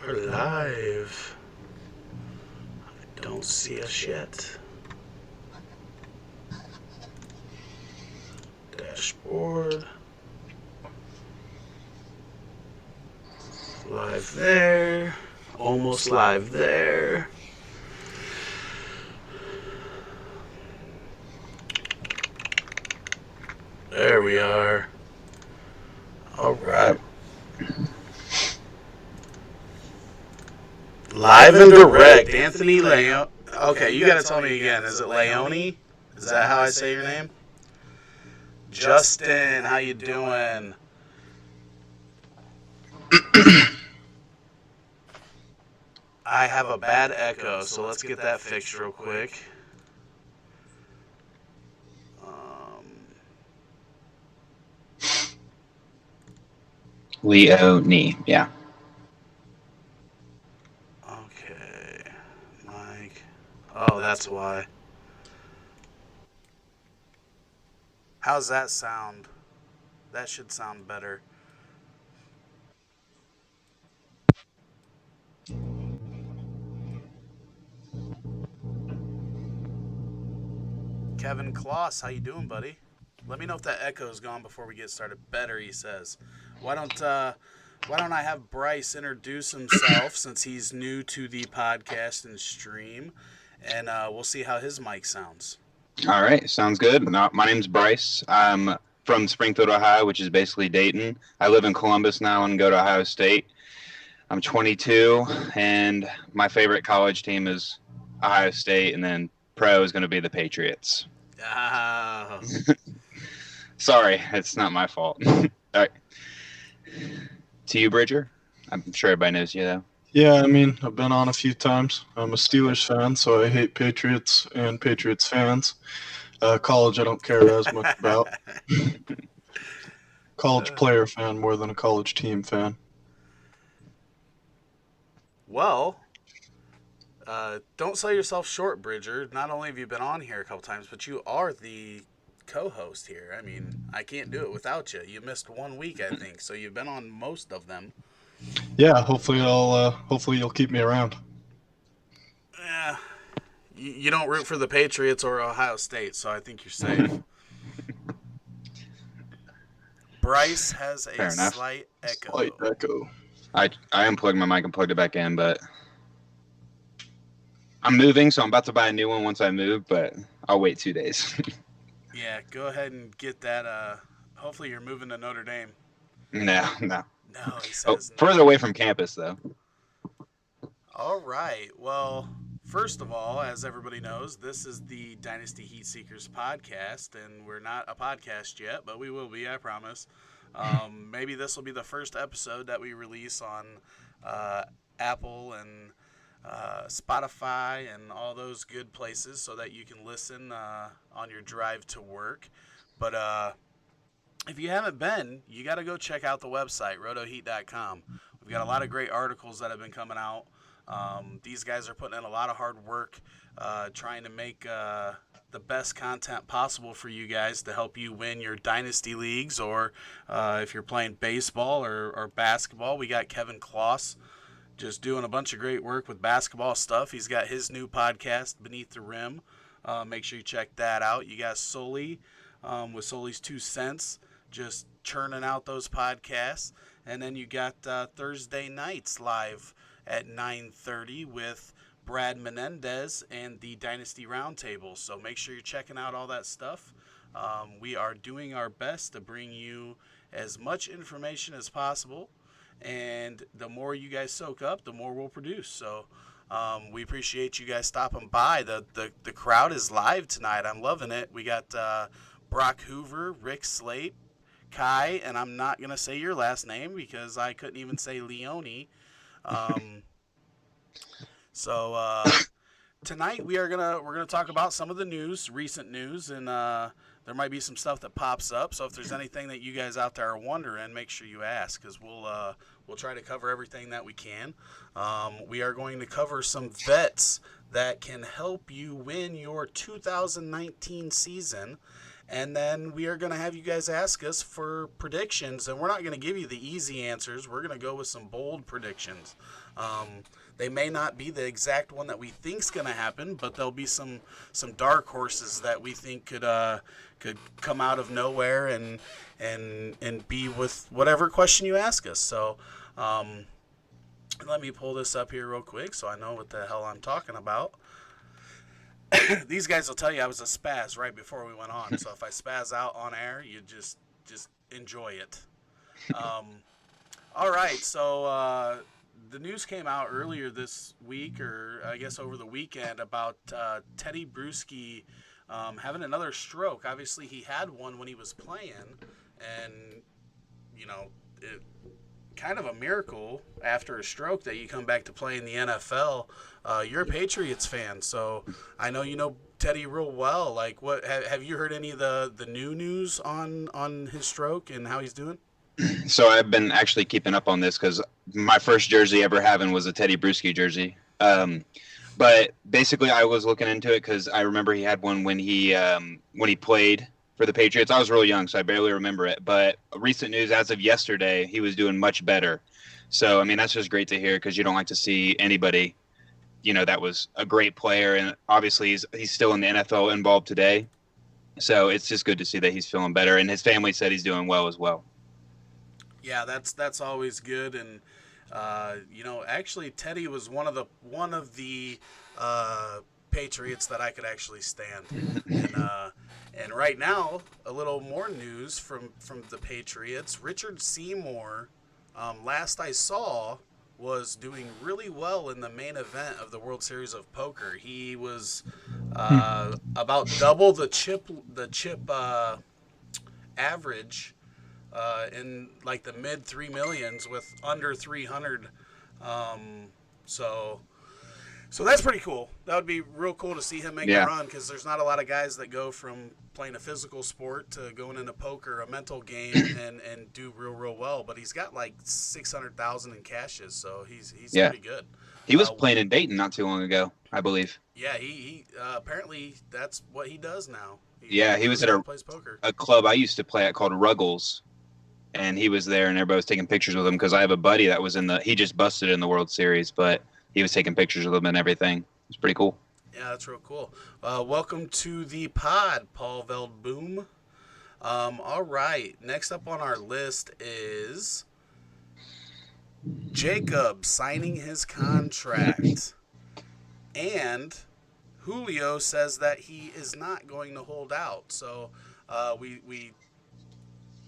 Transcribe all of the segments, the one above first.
We're live. I don't see us yet. Dashboard. Live there. Almost live there. There we are. All right. Live and direct. Anthony Leone. Okay, you gotta tell me again. Is it Leone? Is that how I say your name? Justin, how you doing? I have a bad echo, so let's get that fixed real quick. Leone, yeah. Okay, Mike. Oh, that's why. How's that sound? That should sound better. Kevin Kloss, how you doing, buddy? Let me know if that echo's gone before we get started. Better, he says. Why don't I have Bryce introduce himself since he's new to the podcast and stream, and we'll see how his mic sounds. All right, sounds good. My name's Bryce. I'm from Springfield, Ohio, which is basically Dayton. I live in Columbus now and go to Ohio State. I'm 22, and my favorite college team is Ohio State, and then pro is going to be the Patriots. Ah. Sorry, it's not my fault. All right. To you, Bridger. I'm sure everybody knows you, though. Yeah, I mean, I've been on a few times. I'm a Steelers fan, so I hate Patriots and Patriots fans. College, I don't care as much about. College player fan more than a college team fan. Well, don't sell yourself short, Bridger. Not only have you been on here a couple times, but you are the co-host here. I mean, I can't do it without you. You missed 1 week, I think, so you've been on most of them. Yeah, hopefully you'll keep me around. Yeah, you don't root for the Patriots or Ohio State, so I think you're safe. Bryce has a slight echo. Slight echo. I unplugged my mic and plugged it back in, but I'm moving, so I'm about to buy a new one once I move, but I'll wait 2 days. Yeah, go ahead and get that. Hopefully you're moving to Notre Dame. No. No, he says further no. away from campus, though. All right. Well, first of all, as everybody knows, this is the Dynasty HeatSeekers podcast, and we're not a podcast yet, but we will be, I promise. Maybe this will be the first episode that we release on Apple and Spotify and all those good places so that you can listen on your drive to work. But if you haven't been, you got to go check out the website, rotoheat.com. We've got a lot of great articles that have been coming out. These guys are putting in a lot of hard work trying to make the best content possible for you guys to help you win your dynasty leagues, or if you're playing baseball or basketball. We got Kevin Kloss just doing a bunch of great work with basketball stuff. He's got his new podcast, Beneath the Rim. Make sure you check that out. You got Sully with Sully's 2 Cents, just churning out those podcasts. And then you got Thursday nights live at 9:30 with Brad Menendez and the Dynasty Roundtable. So make sure you're checking out all that stuff. We are doing our best to bring you as much information as possible. And the more you guys soak up, the more we'll produce. So we appreciate you guys stopping by. The crowd is live tonight. I'm loving it. We got Brock Hoover, Rick Slate, Kai, and I'm not going to say your last name because I couldn't even say Leone. So tonight we're gonna talk about some of the news, recent news, and there might be some stuff that pops up. So if there's anything that you guys out there are wondering, make sure you ask, because we'll try to cover everything that we can. We are going to cover some vets that can help you win your 2019 season, And then we are going to have you guys ask us for predictions, and we're not going to give you the easy answers. We're going to go with some bold predictions. They may not be the exact one that we think's going to happen, but there'll be some dark horses that we think could come out of nowhere and be with whatever question you ask us. So let me pull this up here real quick so I know what the hell I'm talking about. These guys will tell you I was a spaz right before we went on, so if I spaz out on air, you just enjoy it. All right, so the news came out earlier this week, or I guess over the weekend, about Teddy Bruschi having another stroke. Obviously, he had one when he was playing, and it kind of a miracle after a stroke that you come back to play in the NFL. You're a Patriots fan, so I know you know Teddy real well. Like, what have you heard any of the new news on his stroke and how he's doing? So I've been actually keeping up on this because my first jersey ever having was a Teddy Bruschi jersey. But basically, I was looking into it because I remember he had one when he played for the Patriots. I was real young, so I barely remember it. But recent news, as of yesterday, he was doing much better. So, I mean, that's just great to hear because you don't like to see anybody, that was a great player. And obviously, he's still in the NFL involved today. So it's just good to see that he's feeling better. And his family said he's doing well as well. Yeah, that's always good. And, actually, Teddy was one of the Patriots that I could actually stand. And right now, a little more news from the Patriots. Richard Seymour, last I saw, was doing really well in the main event of the World Series of Poker. He was about double the chip average in like the mid 3 millions with under 300. So that's pretty cool. That would be real cool to see him make a run because there's not a lot of guys that go from playing a physical sport to going into poker, a mental game, and do real well. But he's got like 600,000 in cashes, so he's pretty good. He was playing in Dayton not too long ago, I believe. Yeah, he apparently that's what he does now. He was at plays poker. A club I used to play at called Ruggles, and he was there, and everybody was taking pictures with him because I have a buddy that was he just busted in the World Series, but he was taking pictures of them and everything. It's pretty cool. Yeah, that's real cool. Welcome to the pod, Paul Veldboom. All right, next up on our list is Jacob signing his contract. And Julio says that he is not going to hold out. So we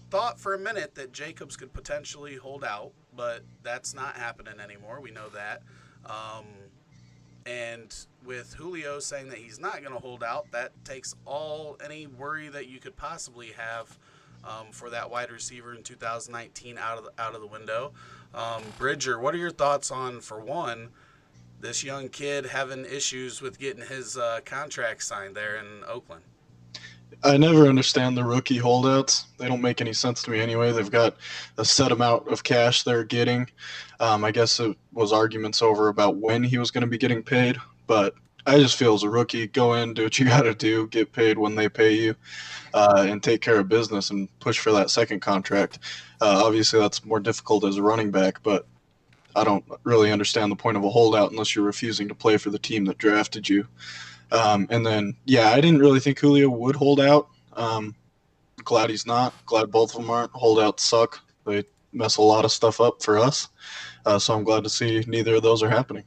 thought for a minute that Jacobs could potentially hold out, but that's not happening anymore. We know that. And with Julio saying that he's not going to hold out, that takes any worry that you could possibly have for that wide receiver in 2019 out of the window. Bridger, what are your thoughts on, for one, this young kid having issues with getting his contract signed there in Oakland? I never understand the rookie holdouts. They don't make any sense to me anyway. They've got a set amount of cash they're getting. I guess it was arguments over about when he was going to be getting paid, but I just feel as a rookie, go in, do what you got to do, get paid when they pay you, and take care of business and push for that second contract. Obviously, that's more difficult as a running back, but I don't really understand the point of a holdout unless you're refusing to play for the team that drafted you. And then, I didn't really think Julio would hold out. Glad he's not. Glad both of them aren't. Holdouts suck. They mess a lot of stuff up for us. So I'm glad to see neither of those are happening.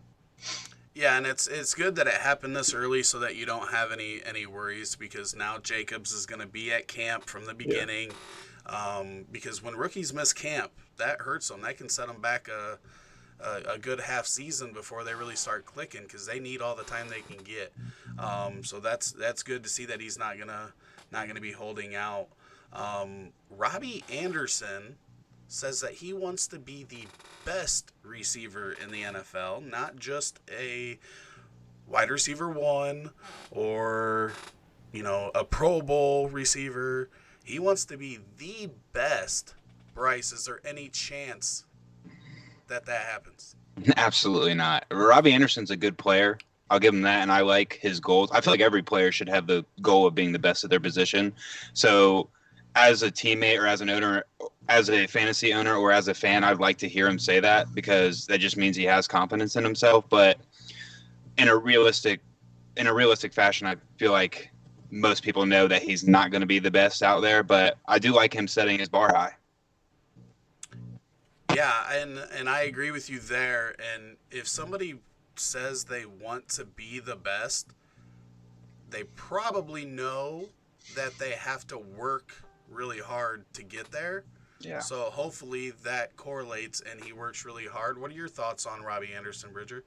Yeah, and it's good that it happened this early so that you don't have any worries, because now Jacobs is going to be at camp from the beginning. Because when rookies miss camp, that hurts them. That can set them back a good half season before they really start clicking, because they need all the time they can get. So that's good to see that he's not gonna be holding out. Robbie Anderson says that he wants to be the best receiver in the NFL, not just a wide receiver one or a Pro Bowl receiver. He wants to be the best. Bryce, is there any chance that happens? Absolutely not. Robbie Anderson's a good player. I'll give him that, and I like his goals. I feel like every player should have the goal of being the best at their position. So, as a teammate or as an owner, as a fantasy owner or as a fan, I'd like to hear him say that because that just means he has confidence in himself. But in a realistic fashion, I feel like most people know that he's not going to be the best out there. But I do like him setting his bar high. Yeah, and I agree with you there. And if somebody says they want to be the best, they probably know that they have to work really hard to get there. Yeah. So hopefully that correlates and he works really hard. What are your thoughts on Robbie Anderson, Bridger?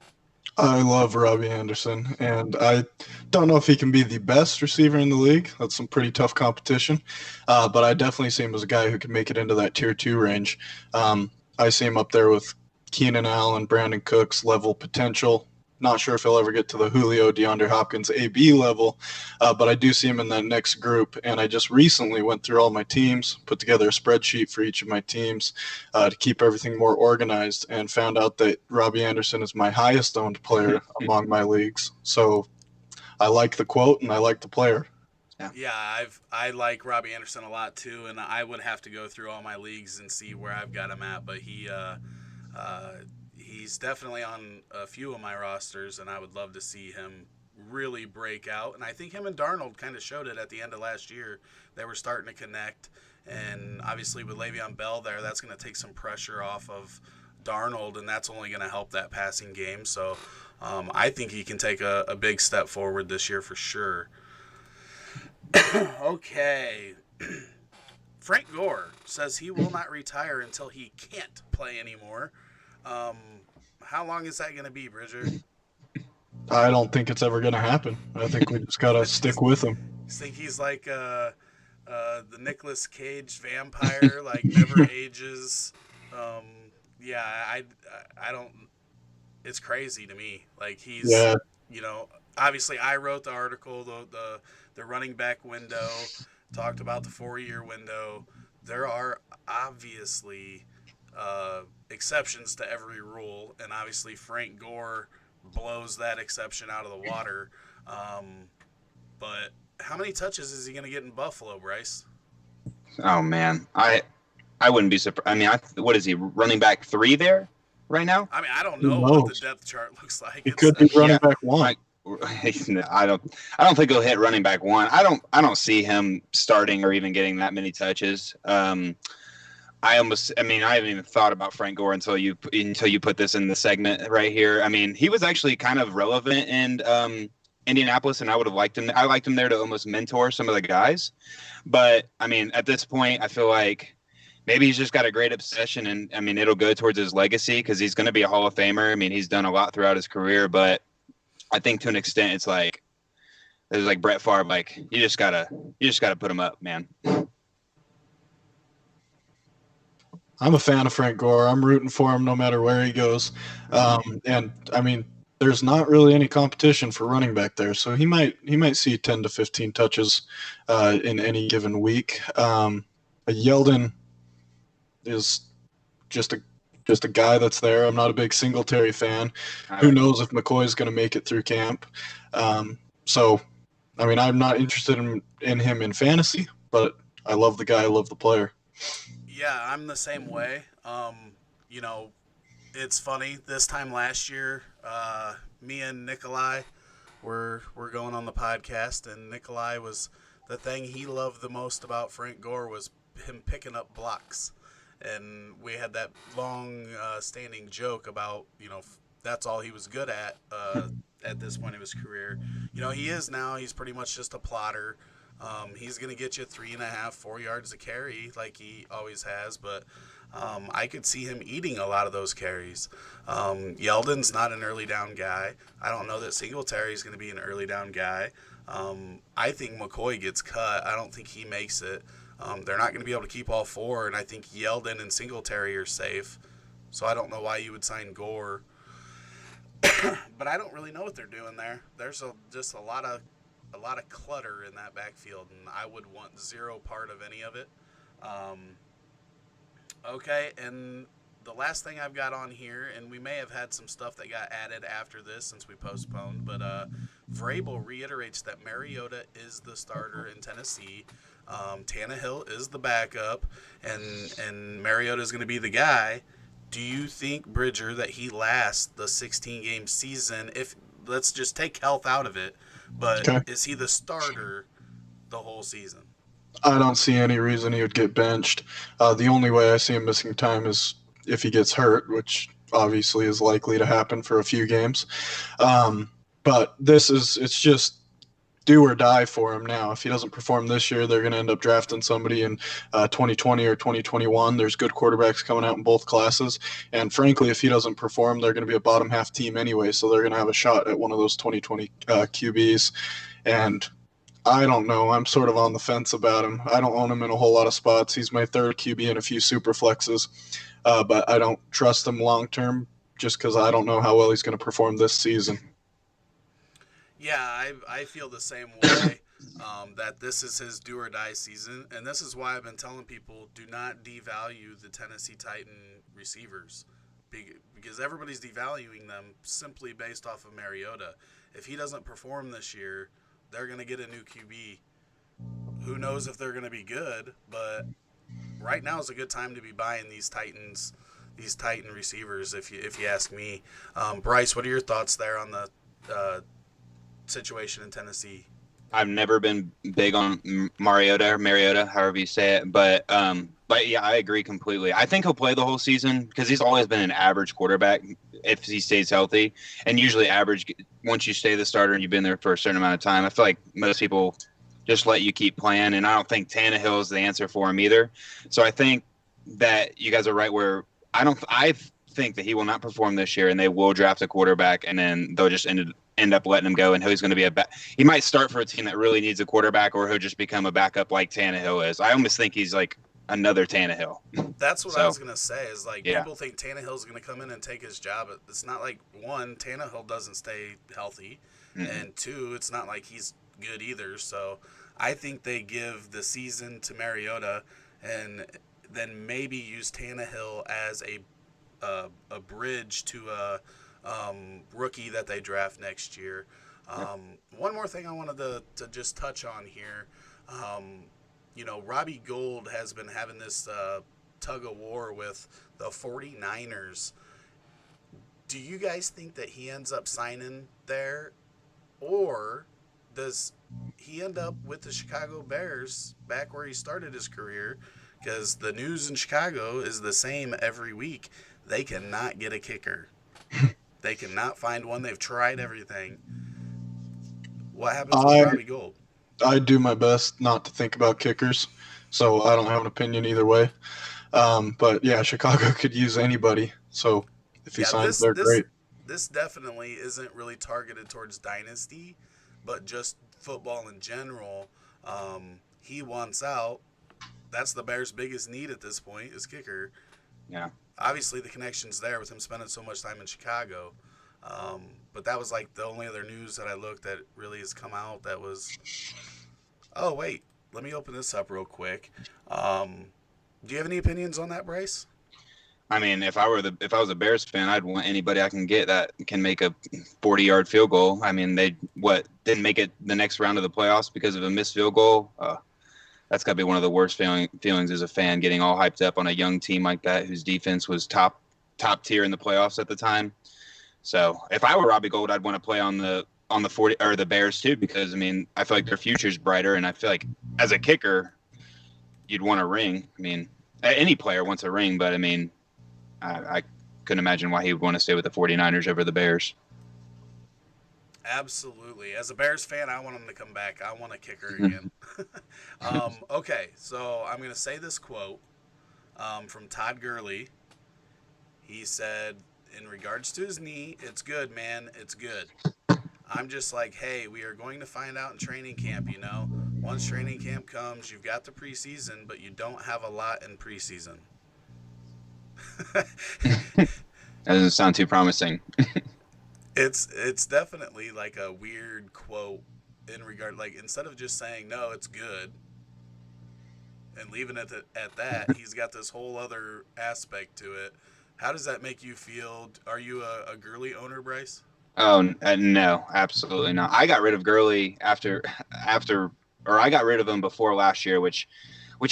I love Robbie Anderson, and I don't know if he can be the best receiver in the league. That's some pretty tough competition, but I definitely see him as a guy who can make it into that tier 2 range. I see him up there with Keenan Allen, Brandon Cooks level potential. Not sure if he'll ever get to the Julio, DeAndre Hopkins AB level, but I do see him in that next group. And I just recently went through all my teams, put together a spreadsheet for each of my teams to keep everything more organized, and found out that Robbie Anderson is my highest owned player among my leagues. So I like the quote and I like the player. Yeah, I like Robbie Anderson a lot too, and I would have to go through all my leagues and see where I've got him at. But he's definitely on a few of my rosters, and I would love to see him really break out. And I think him and Darnold kind of showed it at the end of last year. They were starting to connect, and obviously with Le'Veon Bell there, that's going to take some pressure off of Darnold, and that's only going to help that passing game. So I think he can take a big step forward this year for sure. Okay. Frank Gore says he will not retire until he can't play anymore. How long is that going to be, Bridger? I don't think it's ever going to happen. I think we just got to stick with him. You think he's like the Nicolas Cage vampire, like never ages? Yeah, I don't. It's crazy to me. Like he's, obviously I wrote the article, the running back window, talked about the 4-year window. There are obviously exceptions to every rule, and obviously Frank Gore blows that exception out of the water. But how many touches is he going to get in Buffalo, Bryce? Oh man, I wouldn't be surprised. I mean, what is he, running back 3 there right now? I mean, I don't know what the depth chart looks like. It could be running back 1. I don't think he'll hit running back 1. I don't see him starting or even getting that many touches. I haven't even thought about Frank Gore until you put this in the segment right here. I mean, he was actually kind of relevant in Indianapolis, and I would have liked him. I liked him there to almost mentor some of the guys. But I mean, at this point, I feel like maybe he's just got a great obsession, and I mean, it'll go towards his legacy because he's going to be a Hall of Famer. I mean, he's done a lot throughout his career, but I think to an extent, it's like Brett Favre. Like you just gotta put him up, man. I'm a fan of Frank Gore. I'm rooting for him no matter where he goes. And I mean, there's not really any competition for running back there, so he might see 10 to 15 touches in any given week. Yeldon is just a guy that's there. I'm not a big Singletary fan. Who knows if McCoy's going to make it through camp? So, I mean, I'm not interested in him in fantasy, but I love the guy. I love the player. Yeah, I'm the same way. It's funny. This time last year, me and Nikolai were going on the podcast, and Nikolai was the thing he loved the most about Frank Gore was him picking up blocks. And we had that long standing joke about, that's all he was good at this point of his career. He is now. He's pretty much just a plotter. He's going to get you 3.5, 4 yards a carry like he always has, but I could see him eating a lot of those carries. Yeldon's not an early down guy. I don't know that Singletary is going to be an early down guy. I think McCoy gets cut. I don't think he makes it. They're not going to be able to keep all 4, and I think Yeldon and Singletary are safe. So I don't know why you would sign Gore. But I don't really know what they're doing there. There's just a lot of clutter in that backfield, and I would want zero part of any of it. Okay, and the last thing I've got on here, and we may have had some stuff that got added after this since we postponed, but Vrabel reiterates that Mariota is the starter in Tennessee. Tannehill is the backup, and Mariota is going to be the guy. Do you think, Bridger, that he lasts the 16-game season? If let's just take health out of it, but Okay. is he the starter the whole season? I don't see any reason he would get benched. The only way I see him missing time is if he gets hurt, which obviously is likely to happen for a few games. But it's just do or die for him now. If he doesn't perform this year, they're going to end up drafting somebody in 2020 or 2021. There's good quarterbacks coming out in both classes. And frankly, if he doesn't perform, they're going to be a bottom half team anyway. So they're going to have a shot at one of those 2020 QBs. And I don't know. I'm sort of on the fence about him. I don't own him in a whole lot of spots. He's my third QB in a few super flexes. But I don't trust him long term just because I don't know how well he's going to perform this season. Yeah, I feel the same way, that this is his do or die season. And this is why I've been telling people, do not devalue the Tennessee Titan receivers, because everybody's devaluing them simply based off of Mariota. If he doesn't perform this year, they're going to get a new QB. Who knows if they're going to be good, but right now is a good time to be buying these Titan receivers, if you ask me. Bryce, what are your thoughts there on the situation in Tennessee? I've never been big on Mariota, however you say it, but yeah, I agree completely. I think he'll play the whole season because he's always been an average quarterback if he stays healthy, and usually average once you stay the starter and you've been there for a certain amount of time. I feel like most people just let you keep playing, and I don't think Tannehill is the answer for him either. So I think that you guys are right where I think that he will not perform this year, and they will draft a quarterback, and then they'll just end up letting him go, and he's going to be he might start for a team that really needs a quarterback, or he'll just become a backup like Tannehill is. I almost think he's like another Tannehill. That's what I was going to say is yeah. People think Tannehill's going to come in and take his job. It's not like, one, Tannehill doesn't stay healthy, and two, it's not like he's good either. So I think they give the season to Mariota and then maybe use Tannehill as a bridge to a rookie that they draft next year. One more thing I wanted to just touch on here. Robbie Gould has been having this tug of war with the 49ers. Do you guys think that he ends up signing there, or does he end up with the Chicago Bears back where he started his career? Because the news in Chicago is the same every week. They cannot get a kicker. They cannot find one. They've tried everything. What happens with Robbie Gould? I do my best not to think about kickers, so I don't have an opinion either way. But yeah, Chicago could use anybody. So if he signs, they're great. This definitely isn't really targeted towards Dynasty, but just football in general. He wants out. That's the Bears' biggest need at this point is kicker. Yeah. Obviously, the connection's there with him spending so much time in Chicago. But that was like the only other news that I looked that really has come out that was. Oh, wait. Let me open this up real quick. Do you have any opinions on that, Bryce? I mean, if I was a Bears fan, I'd want anybody I can get that can make a 40-yard field goal. I mean, they didn't make it the next round of the playoffs because of a missed field goal. That's got to be one of the worst feelings as a fan, getting all hyped up on a young team like that whose defense was top tier in the playoffs at the time. So if I were Robbie Gould, I'd want to play on the 40 or the Bears too, because I mean, I feel like their future's brighter, and I feel like as a kicker, you'd want a ring. I mean, any player wants a ring, but I mean, I couldn't imagine why he would want to stay with the 49ers over the Bears. Absolutely. As a Bears fan, I want him to come back. I want a kicker again. Okay, so I'm going to say this quote from Todd Gurley. He said, in regards to his knee, it's good, man. It's good. I'm just like, hey, we are going to find out in training camp, Once training camp comes, you've got the preseason, but you don't have a lot in preseason. That doesn't sound too promising. It's definitely like a weird quote in regard, like instead of just saying no, it's good and leaving it at that, he's got this whole other aspect to it How does that make you feel? Are you a Gurley owner, Bryce? Oh no, absolutely not. I got rid of Gurley or I got rid of him before last year, which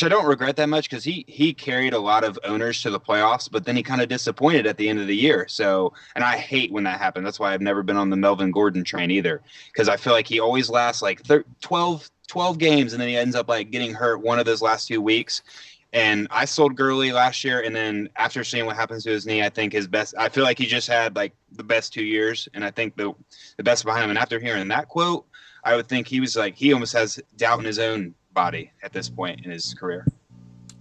I don't regret that much because he carried a lot of owners to the playoffs, but then he kind of disappointed at the end of the year. So, and I hate when that happens. That's why I've never been on the Melvin Gordon train either, because I feel like he always lasts like 12 games, and then he ends up like getting hurt one of those last 2 weeks. And I sold Gurley last year, and then after seeing what happens to his knee, I think his best. I feel like he just had like the best 2 years, and I think the best behind him. And after hearing that quote, I would think he was like he almost has doubt in his own body at this point in his career.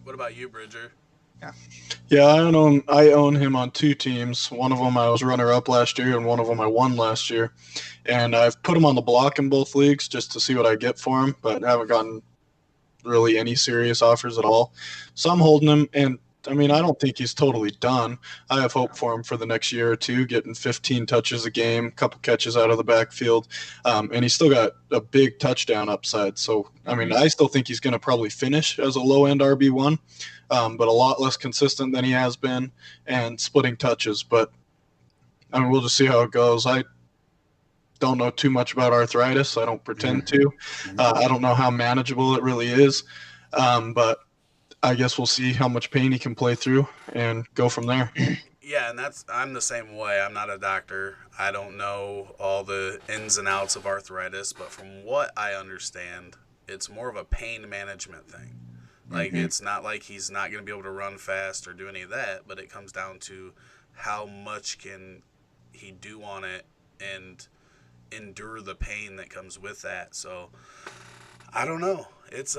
What about you, Bridger? Yeah, I own him on two teams. One of them I was runner up last year, and one of them I won last year. And I've put him on the block in both leagues just to see what I get for him, but haven't gotten really any serious offers at all. So I'm holding him, and I mean, I don't think he's totally done. I have hope for him for the next year or two, getting 15 touches a game, couple catches out of the backfield, and he's still got a big touchdown upside. So, I mean, I still think he's going to probably finish as a low-end RB1, but a lot less consistent than he has been and splitting touches. But, I mean, we'll just see how it goes. I don't know too much about arthritis. I don't pretend to. I don't know how manageable it really is, but I guess we'll see how much pain he can play through and go from there. Yeah, and I'm the same way. I'm not a doctor. I don't know all the ins and outs of arthritis, but from what I understand, it's more of a pain management thing. Like it's not like he's not going to be able to run fast or do any of that, but it comes down to how much can he do on it and endure the pain that comes with that. So I don't know. It's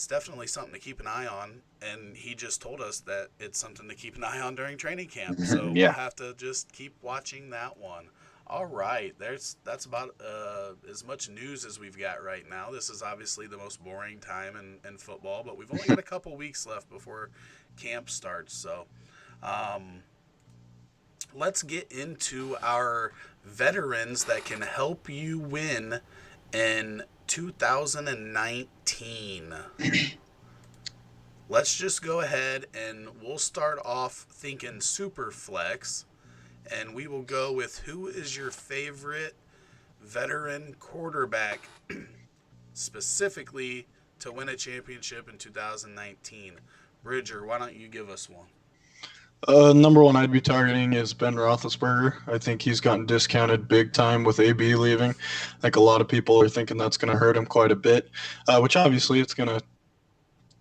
definitely something to keep an eye on, and he just told us that it's something to keep an eye on during training camp. So we'll Yeah. have to just keep watching that one. All right, that's about as much news as we've got right now. This is obviously the most boring time in football, but we've only got a couple weeks left before camp starts. So let's get into our veterans that can help you win in 2019. Let's just go ahead and we'll start off thinking super flex, and we will go with who is your favorite veteran quarterback specifically to win a championship in 2019. Bridger, why don't you give us one? Number one I'd be targeting is Ben Roethlisberger. I think he's gotten discounted big time with AB leaving. I think a lot of people are thinking that's going to hurt him quite a bit, which obviously it's going to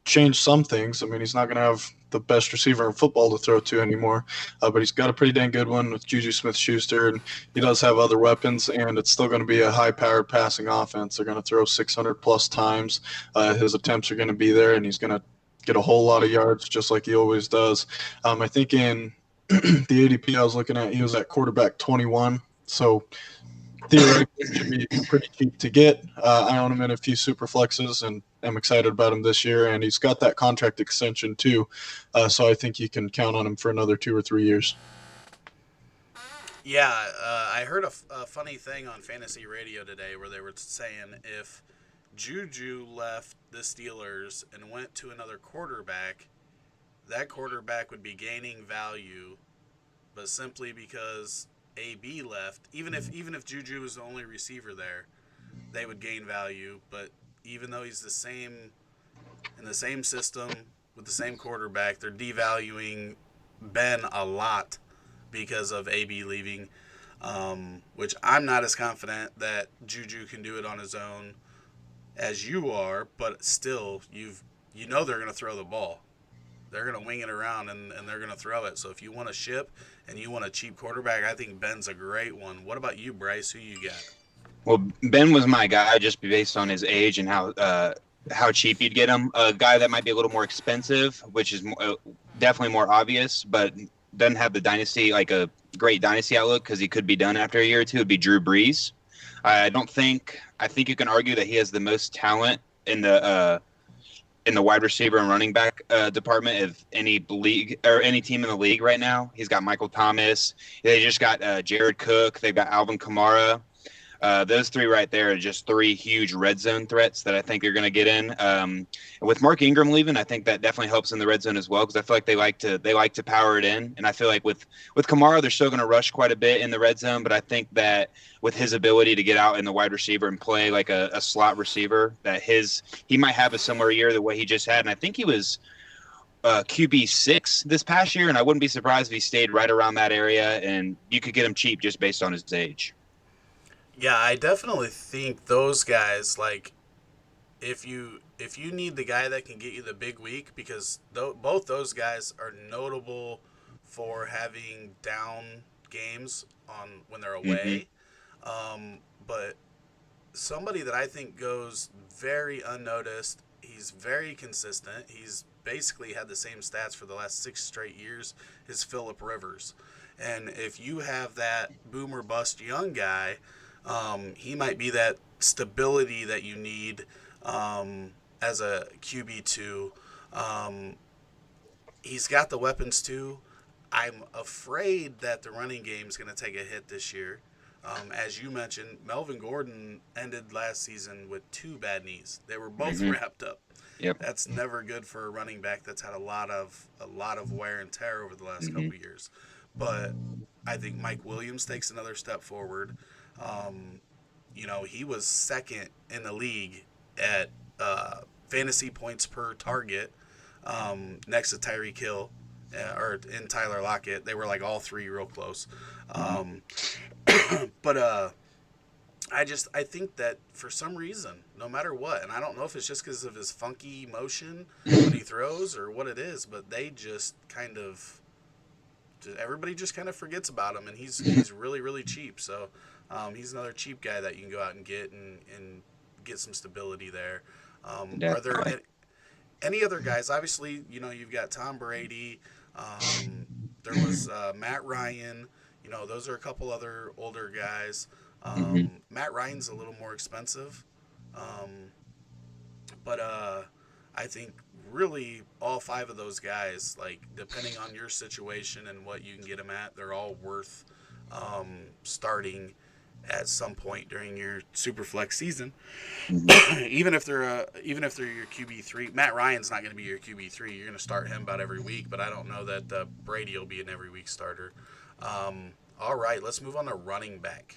change some things. I mean, he's not going to have the best receiver in football to throw to anymore, but he's got a pretty dang good one with Juju Smith-Schuster, and he does have other weapons, and it's still going to be a high-powered passing offense. They're going to throw 600-plus times. His attempts are going to be there, and he's going to get a whole lot of yards just like he always does. I think in the ADP I was looking at, he was at quarterback 21, so theoretically it should be pretty cheap to get. I own him in a few super flexes, and I'm excited about him this year, and he's got that contract extension too, so I think you can count on him for another 2 or 3 years. Yeah, I heard a funny thing on fantasy radio today where they were saying if Juju left the Steelers and went to another quarterback, that quarterback would be gaining value, but simply because AB left, even if Juju was the only receiver there, they would gain value. But even though he's in the same system with the same quarterback, they're devaluing Ben a lot because of AB leaving, which I'm not as confident that Juju can do it on his own as you are, but still, you know they're going to throw the ball. They're going to wing it around, and they're going to throw it. So if you want a ship and you want a cheap quarterback, I think Ben's a great one. What about you, Bryce? Who you got? Well, Ben was my guy just based on his age and how cheap you'd get him. A guy that might be a little more expensive, which is definitely more obvious, but doesn't have the dynasty, like a great dynasty outlook because he could be done after a year or two, would be Drew Brees. I think you can argue that he has the most talent in the wide receiver and running back department of any league or any team in the league right now. He's got Michael Thomas. They just got Jared Cook. They've got Alvin Kamara. Those three right there are just three huge red zone threats that I think are going to get in. With Mark Ingram leaving, I think that definitely helps in the red zone as well because I feel like they like to power it in, and I feel like with Kamara, they're still going to rush quite a bit in the red zone, but I think that with his ability to get out in the wide receiver and play like a slot receiver, that he might have a similar year the way he just had, and I think he was QB6 this past year, and I wouldn't be surprised if he stayed right around that area, and you could get him cheap just based on his age. Yeah, I definitely think those guys like if you need the guy that can get you the big week because both those guys are notable for having down games on when they're Mm-hmm. away. But somebody that I think goes very unnoticed. He's very consistent. He's basically had the same stats for the last 6 straight years. Is Philip Rivers, and if you have that boomer bust young guy, he might be that stability that you need as a QB2. Um, he's got the weapons too. I'm afraid that the running game is going to take a hit this year. As you mentioned, Melvin Gordon ended last season with two bad knees. They were both Mm-hmm. wrapped up. Yep. That's never good for a running back that's had a lot of wear and tear over the last Mm-hmm. couple of years. But I think Mike Williams takes another step forward. Um, he was second in the league at fantasy points per target, next to Tyreek Hill or in Tyler Lockett. They were like all three real close. Mm-hmm. Um, but I think that for some reason, no matter what, and I don't know if it's just because of his funky motion when he throws or what it is, but they just kind of everybody just kind of forgets about him, and he's really really cheap. So he's another cheap guy that you can go out and get get some stability there. Are there Definitely. any other guys? Obviously, you've got Tom Brady. Um, there was Matt Ryan. Those are a couple other older guys. Mm-hmm. Matt Ryan's a little more expensive, um, but I think really all five of those guys, like depending on your situation and what you can get them at, they're all worth starting at some point during your super flex season. Mm-hmm. Even if they're your QB3, Matt Ryan's not going to be your QB3. You're going to start him about every week, but I don't know that Brady will be an every week starter. All right, let's move on to running back.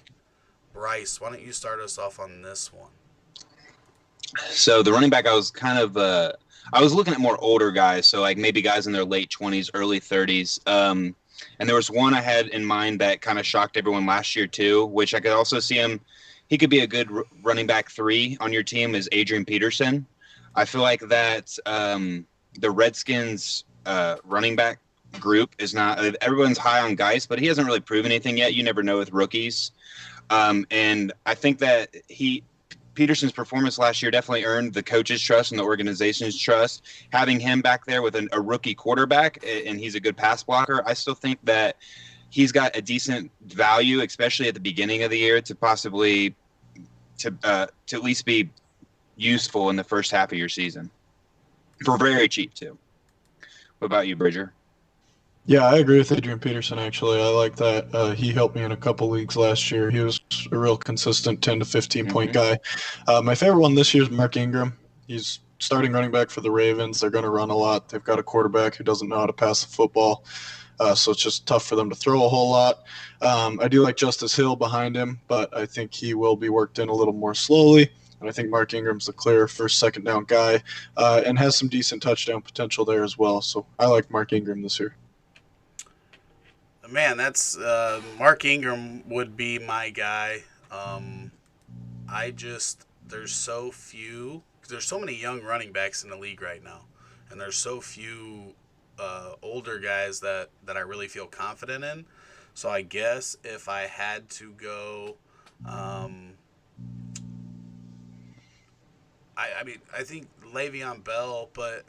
Bryce, why don't you start us off on this one? So the running back, I was looking at more older guys, so like maybe guys in their late 20s, early 30s. And there was one I had in mind that kind of shocked everyone last year too, which I could also see him. He could be a good running back three on your team. Is Adrian Peterson? I feel like that the Redskins running back group is not everyone's high on Geis, but he hasn't really proven anything yet. You never know with rookies. And I think that Peterson's performance last year definitely earned the coach's trust and the organization's trust. Having him back there with a rookie quarterback, and he's a good pass blocker, I still think that he's got a decent value, especially at the beginning of the year, to possibly to at least be useful in the first half of your season for very cheap too. What about you, Bridger? Yeah, I agree with Adrian Peterson, actually. I like that. He helped me in a couple leagues last year. He was a real consistent 10 to 15 point Mm-hmm. guy. My favorite one this year is Mark Ingram. He's starting running back for the Ravens. They're going to run a lot. They've got a quarterback who doesn't know how to pass the football. So it's just tough for them to throw a whole lot. I do like Justice Hill behind him, but I think he will be worked in a little more slowly. And I think Mark Ingram's the clear first, second down guy and has some decent touchdown potential there as well. So I like Mark Ingram this year. Man, that's Mark Ingram would be my guy. I just there's so many young running backs in the league right now, and there's so few older guys that I really feel confident in. So I guess if I had to go, um, I mean I think Le'Veon Bell, but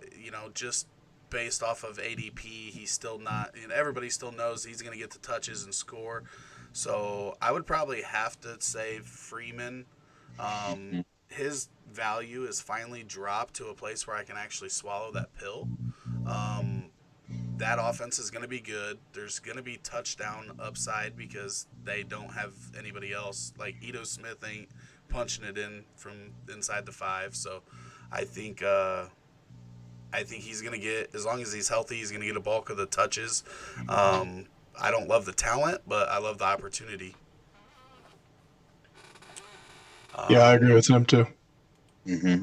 just based off of ADP, he's still not. Everybody still knows he's going to get the touches and score. So I would probably have to say Freeman. Mm-hmm. His value is finally dropped to a place where I can actually swallow that pill. Um, that offense is going to be good. There's going to be touchdown upside because they don't have anybody else. Like Ito Smith ain't punching it in from inside the 5. So I think he's going to get, as long as he's healthy, he's going to get a bulk of the touches. I don't love the talent, but I love the opportunity. Yeah, I agree with him too.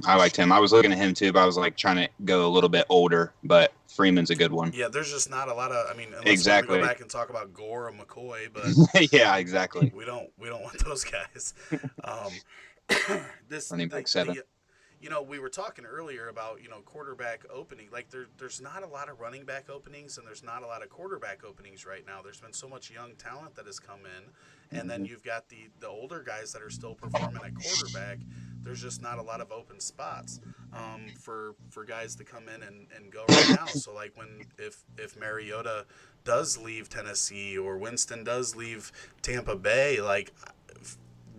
I liked him. I was looking at him too, but I was like trying to go a little bit older. But Freeman's a good one. Yeah, there's just not a lot of. I mean, unless Exactly. we go back and talk about Gore or McCoy, but Yeah, exactly. we don't want those guys. Running back 7. We were talking earlier about quarterback opening. Like there's not a lot of running back openings, and there's not a lot of quarterback openings right now. There's been so much young talent that has come in, and then you've got the older guys that are still performing at quarterback. There's just not a lot of open spots for guys to come in and go right now. So like if Mariota does leave Tennessee or Winston does leave Tampa Bay, like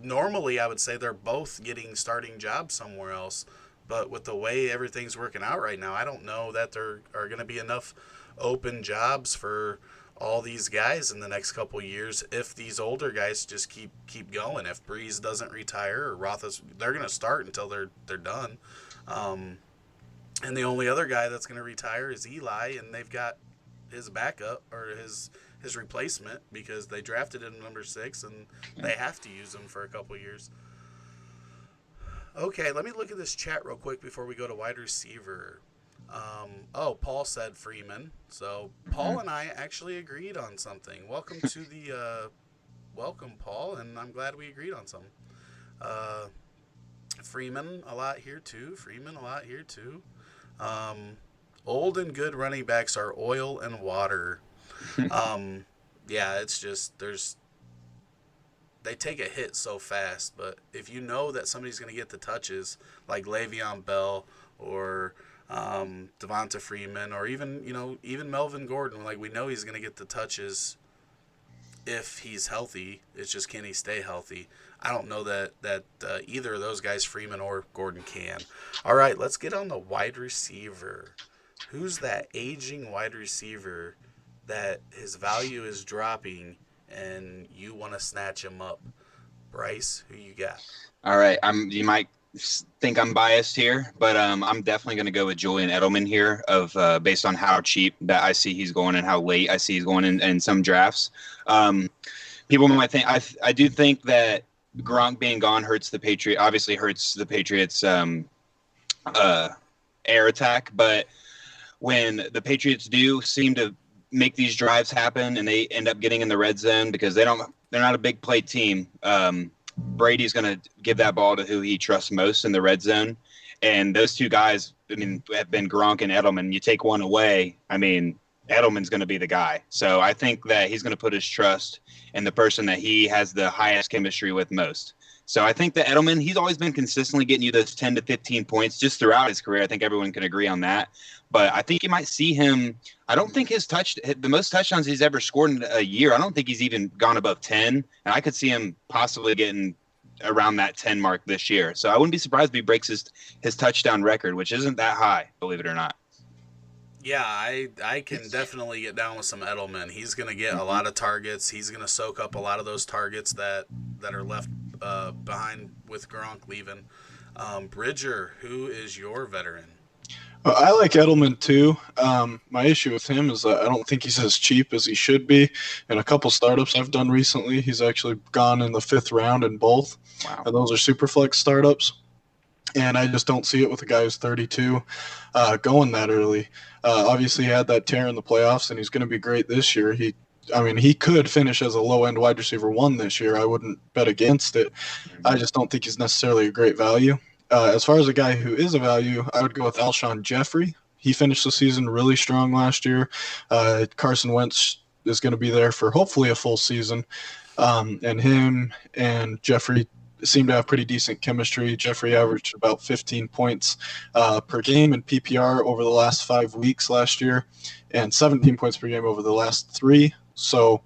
normally I would say they're both getting starting jobs somewhere else. But with the way everything's working out right now, I don't know that there are going to be enough open jobs for all these guys in the next couple of years if these older guys just keep going. If Breeze doesn't retire or they're going to start until they're done. And the only other guy that's going to retire is Eli, and they've got his backup or his replacement because they drafted him number 6 and they have to use him for a couple of years. Okay, let me look at this chat real quick before we go to wide receiver. Paul said Freeman. So Paul and I actually agreed on something. Welcome to the welcome, Paul, and I'm glad we agreed on something. Freeman a lot here too. Old and good running backs are oil and water. Yeah, it's just they take a hit so fast, but if you know that somebody's going to get the touches, like Le'Veon Bell or Devonta Freeman, or even Melvin Gordon, like we know he's going to get the touches if he's healthy. It's just, can he stay healthy? I don't know that either of those guys, Freeman or Gordon, can. All right, let's get on the wide receiver. Who's that aging wide receiver that his value is dropping and you want to snatch him up? Bryce, who you got? All right, you might think I'm biased here, but I'm definitely going to go with Julian Edelman here, based on how cheap that I see he's going and how late I see he's going in some drafts. People might think I do think that Gronk being gone hurts the Patriots. Obviously, hurts the Patriots' air attack, but when the Patriots do seem to make these drives happen and they end up getting in the red zone because they're not a big play team. Brady's going to give that ball to who he trusts most in the red zone. And those two guys, I mean, have been Gronk and Edelman. You take one away, I mean, Edelman's going to be the guy. So I think that he's going to put his trust in the person that he has the highest chemistry with most. So I think that Edelman, he's always been consistently getting you those 10 to 15 points just throughout his career. I think everyone can agree on that. But I think you might see him. I don't think the most touchdowns he's ever scored in a year, I don't think he's even gone above 10. And I could see him possibly getting around that 10 mark this year. So I wouldn't be surprised if he breaks his touchdown record, which isn't that high, believe it or not. Yeah, I can definitely get down with some Edelman. He's going to get a lot of targets. He's going to soak up a lot of those targets that are left behind with Gronk leaving. Bridger, who is your veteran? I like Edelman too. My issue with him is that I don't think he's as cheap as he should be. In a couple startups I've done recently, he's actually gone in the 5th round in both. Wow. And those are super flex startups. And I just don't see it with a guy who's 32 going that early. Obviously, he had that tear in the playoffs, and he's going to be great this year. He could finish as a low-end wide receiver 1 this year. I wouldn't bet against it. I just don't think he's necessarily a great value. As far as a guy who is a value, I would go with Alshon Jeffrey. He finished the season really strong last year. Carson Wentz is going to be there for hopefully a full season. And him and Jeffrey seem to have pretty decent chemistry. Jeffrey averaged about 15 points per game in PPR over the last 5 weeks last year and 17 points per game over the last 3. So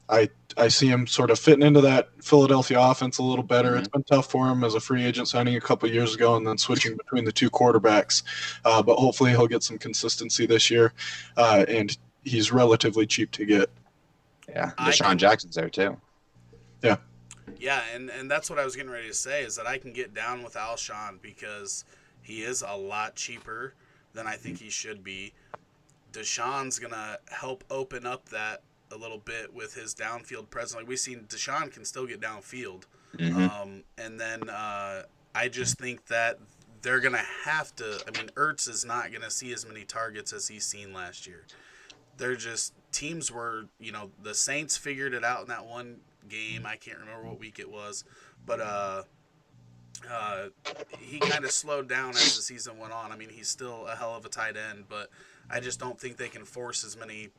I see him sort of fitting into that Philadelphia offense a little better. It's been tough for him as a free agent signing a couple of years ago and then switching between the two quarterbacks. But hopefully he'll get some consistency this year. And he's relatively cheap to get. Yeah, Deshaun Jackson's there too. Yeah. Yeah, and that's what I was getting ready to say is that I can get down with Alshon because he is a lot cheaper than I think he should be. Deshaun's going to help open up that a little bit with his downfield presence. Like we've seen, Deshaun can still get downfield. And then I just think that they're going to have to. I mean, Ertz is not going to see as many targets as he's seen last year. They're just teams were, the Saints figured it out in that one game. I can't remember what week it was, but he kind of slowed down as the season went on. I mean, he's still a hell of a tight end, but I just don't think they can force as many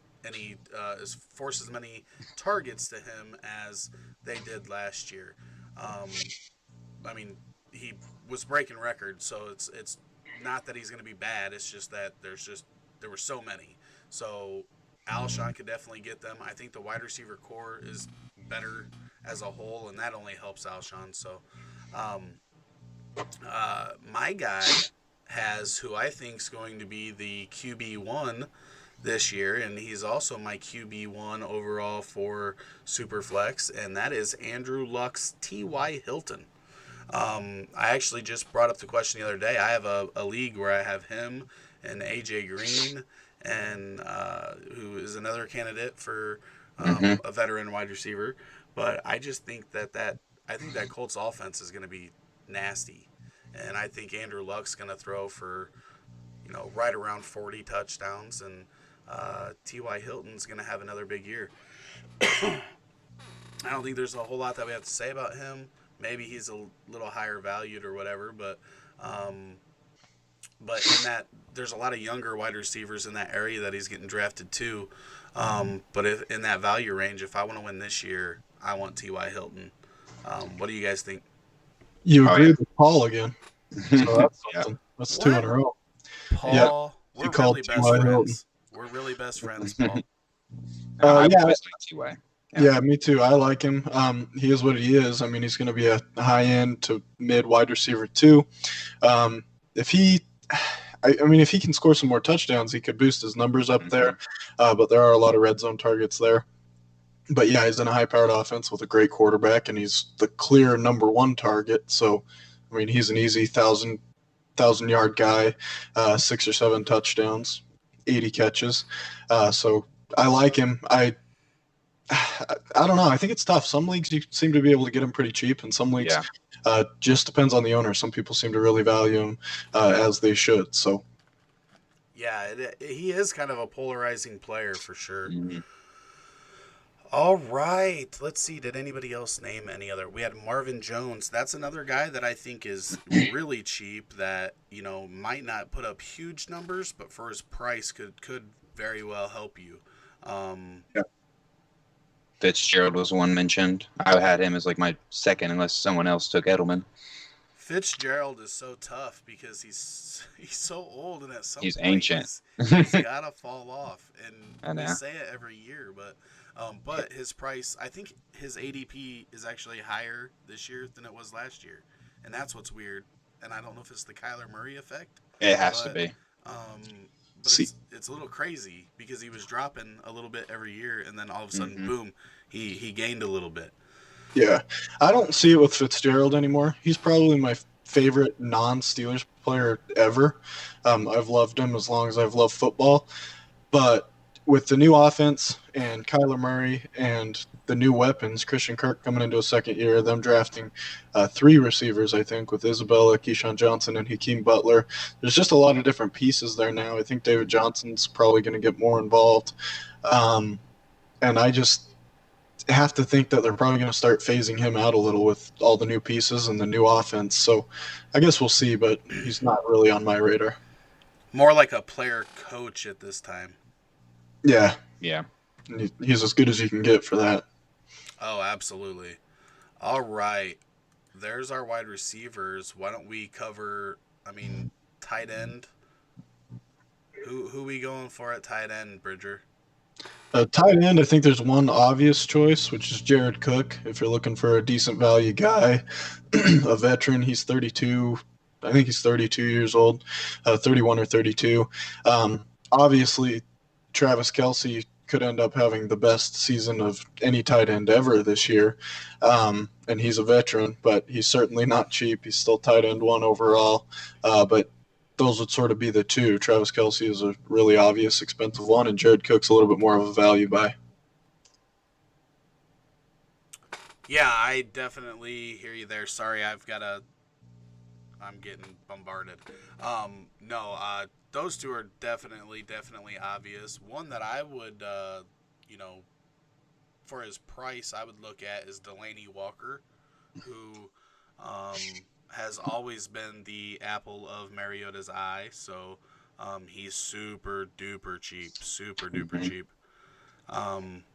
targets to him as they did last year. I mean, he was breaking records, so it's not that he's going to be bad. It's just that there were so many. So Alshon could definitely get them. I think the wide receiver core is better as a whole, and that only helps Alshon. So my guy has who I think is going to be the QB1 this year, and he's also my QB1 overall for Superflex, and that is Andrew Luck's T.Y. Hilton. I actually just brought up the question the other day. I have a league where I have him and A.J. Green, and who is another candidate for a veteran wide receiver. But I just think that Colts offense is going to be nasty, and I think Andrew Luck's going to throw for right around 40 touchdowns, and T.Y. Hilton's going to have another big year. I don't think there's a whole lot that we have to say about him. Maybe he's a little higher valued or whatever, but in that there's a lot of younger wide receivers in that area that he's getting drafted to. But if in that value range, if I want to win this year, I want T.Y. Hilton. What do you guys think? You agreed with Paul again. So that's something. That's What? 2 in a row. Paul, yeah, we're really best friends. Hilton. We're really best friends, Paul. I always like T.Y. Yeah, me too. I like him. He is what he is. I mean, he's going to be a high-end to mid wide receiver too. If he can score some more touchdowns, he could boost his numbers up there. But there are a lot of red zone targets there. But yeah, he's in a high-powered offense with a great quarterback, and he's the clear number 1 target. So, I mean, he's an easy 1,000-yard guy, 6 or 7 touchdowns, 80 catches. So I like him. I don't know. I think it's tough. Some leagues you seem to be able to get him pretty cheap, and some leagues just depends on the owner. Some people seem to really value him as they should. So, yeah, he is kind of a polarizing player for sure. All right, let's see. Did anybody else name any other? We had Marvin Jones. That's another guy that I think is really cheap. That might not put up huge numbers, but for his price could very well help you. Fitzgerald was one mentioned. I had him as like my second, unless someone else took Edelman. Fitzgerald is so tough because he's so old, and at some he's point ancient. He's gotta fall off, and I they say it every year. But his price, I think his ADP is actually higher this year than it was last year, and that's what's weird. And I don't know if it's the Kyler Murray effect. It has to be. But it's a little crazy because he was dropping a little bit every year, and then all of a sudden, boom, he gained a little bit. Yeah, I don't see it with Fitzgerald anymore. He's probably my favorite non-Steelers player ever. I've loved him as long as I've loved football. But with the new offense and Kyler Murray and the new weapons, Christian Kirk coming into a second year, them drafting 3 receivers, I think, with Isabella, Keyshawn Johnson, and Hakeem Butler. There's just a lot of different pieces there now. I think David Johnson's probably going to get more involved. And I just have to think that they're probably going to start phasing him out a little with all the new pieces and the new offense. So I guess we'll see, but he's not really on my radar. More like a player coach at this time. Yeah. Yeah. He's as good as you can get for that. Oh, absolutely. All right. There's our wide receivers. Why don't we cover, tight end? Who we going for at tight end, Bridger? Tight end, I think there's one obvious choice, which is Jared Cook. If you're looking for a decent value guy, a veteran, he's 32. I think he's 32 years old, 31 or 32. Obviously, Travis Kelce could end up having the best season of any tight end ever this year. And he's a veteran, but he's certainly not cheap. He's still tight end 1 overall. But those would sort of be the two. Travis Kelce is a really obvious expensive one, and Jared Cook's a little bit more of a value buy. Yeah, I definitely hear you there. Sorry, I'm getting bombarded. Those two are definitely obvious. One that I would, for his price, I would look at is Delaney Walker, who has always been the apple of Mariota's eye. So he's super duper cheap.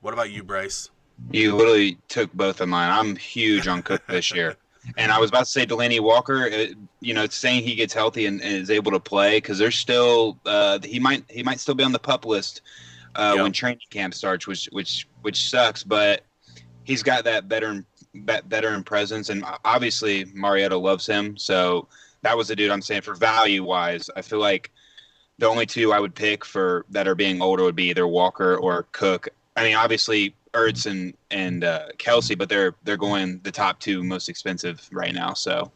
What about you, Bryce? You literally took both of mine. I'm huge on Cook this year. And I was about to say Delaney Walker, saying he gets healthy and is able to play, because there's still he might still be on the PUP list when training camp starts, which sucks. But he's got that veteran presence, and obviously Mariota loves him. So that was the dude I'm saying for value wise. I feel like the only two I would pick for that are being older would be either Walker or Cook. I mean, obviously Ertz and Kelce, but they're going the top two most expensive right now. So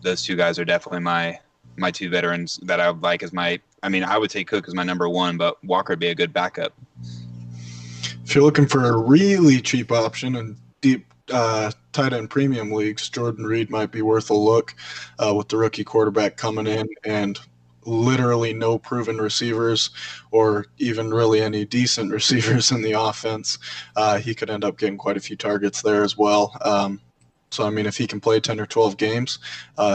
those two guys are definitely my two veterans that I would like as my. I mean, I would take Cook as my number one, but Walker would be a good backup. If you're looking for a really cheap option in deep tight end premium leagues, Jordan Reed might be worth a look with the rookie quarterback coming in and literally no proven receivers or even really any decent receivers in the offense. He could end up getting quite a few targets there as well. So, I mean, if he can play 10 or 12 games,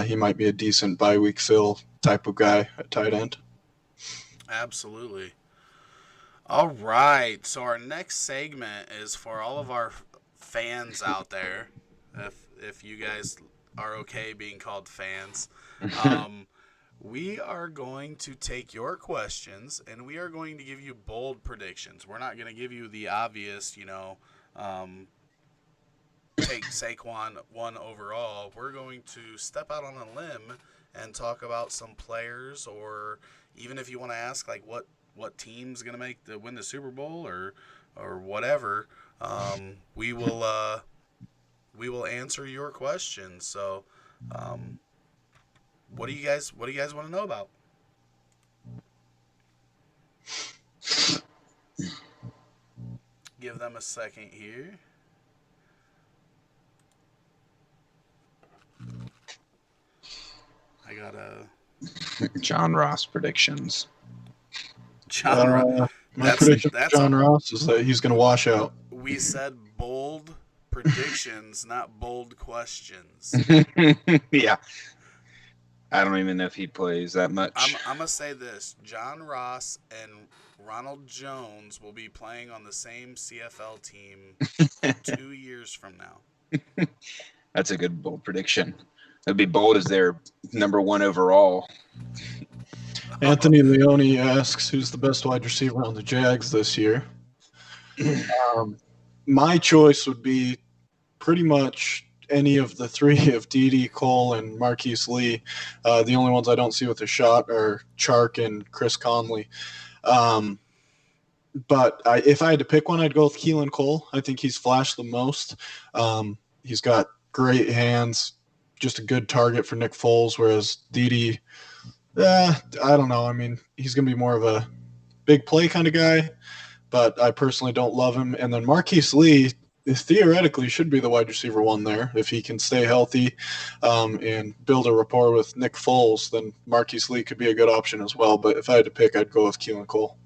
he might be a decent bye week fill type of guy at tight end. Absolutely. All right. So our next segment is for all of our fans out there, if you guys are okay being called fans. We are going to take your questions, and we are going to give you bold predictions. We're not going to give you the obvious, take Saquon 1 overall. We're going to step out on a limb and talk about some players, or even if you want to ask, like, what team's going to win the Super Bowl or whatever, we will answer your questions. So, What do you guys want to know about? Give them a second here. I got a John Ross predictions. My prediction for John Ross is that he's going to wash out. We said bold predictions, not bold questions. Yeah. I don't even know if he plays that much. I'm going to say this. John Ross and Ronald Jones will be playing on the same CFL team 2 years from now. That's a good bold prediction. It'd be bold as their number one overall. Anthony Leone asks, who's the best wide receiver on the Jags this year? My choice would be pretty much any of the three of Dede, Cole, and Marquise Lee. The only ones I don't see with a shot are Chark and Chris Conley. But if I had to pick one, I'd go with Keelan Cole. I think he's flashed the most. He's got great hands, just a good target for Nick Foles, whereas Dede, I don't know. I mean, he's going to be more of a big play kind of guy, but I personally don't love him. And then Marquise Lee, theoretically should be the wide receiver one there. If he can stay healthy and build a rapport with Nick Foles, then Marquise Lee could be a good option as well. But if I had to pick, I'd go with Keelan Cole.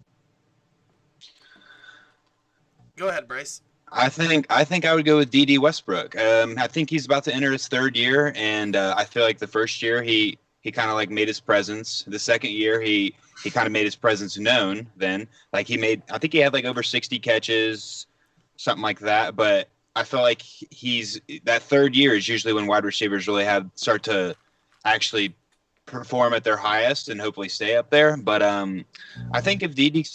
Go ahead, Bryce. I think I would go with Dede Westbrook. I think he's about to enter his third year, and I feel like the first year he kind of like made his presence. The second year he kind of made his presence known. Then I think he had like over 60 catches, something like that. But I feel like that third year is usually when wide receivers really start to actually perform at their highest and hopefully stay up there. But I think if Dede,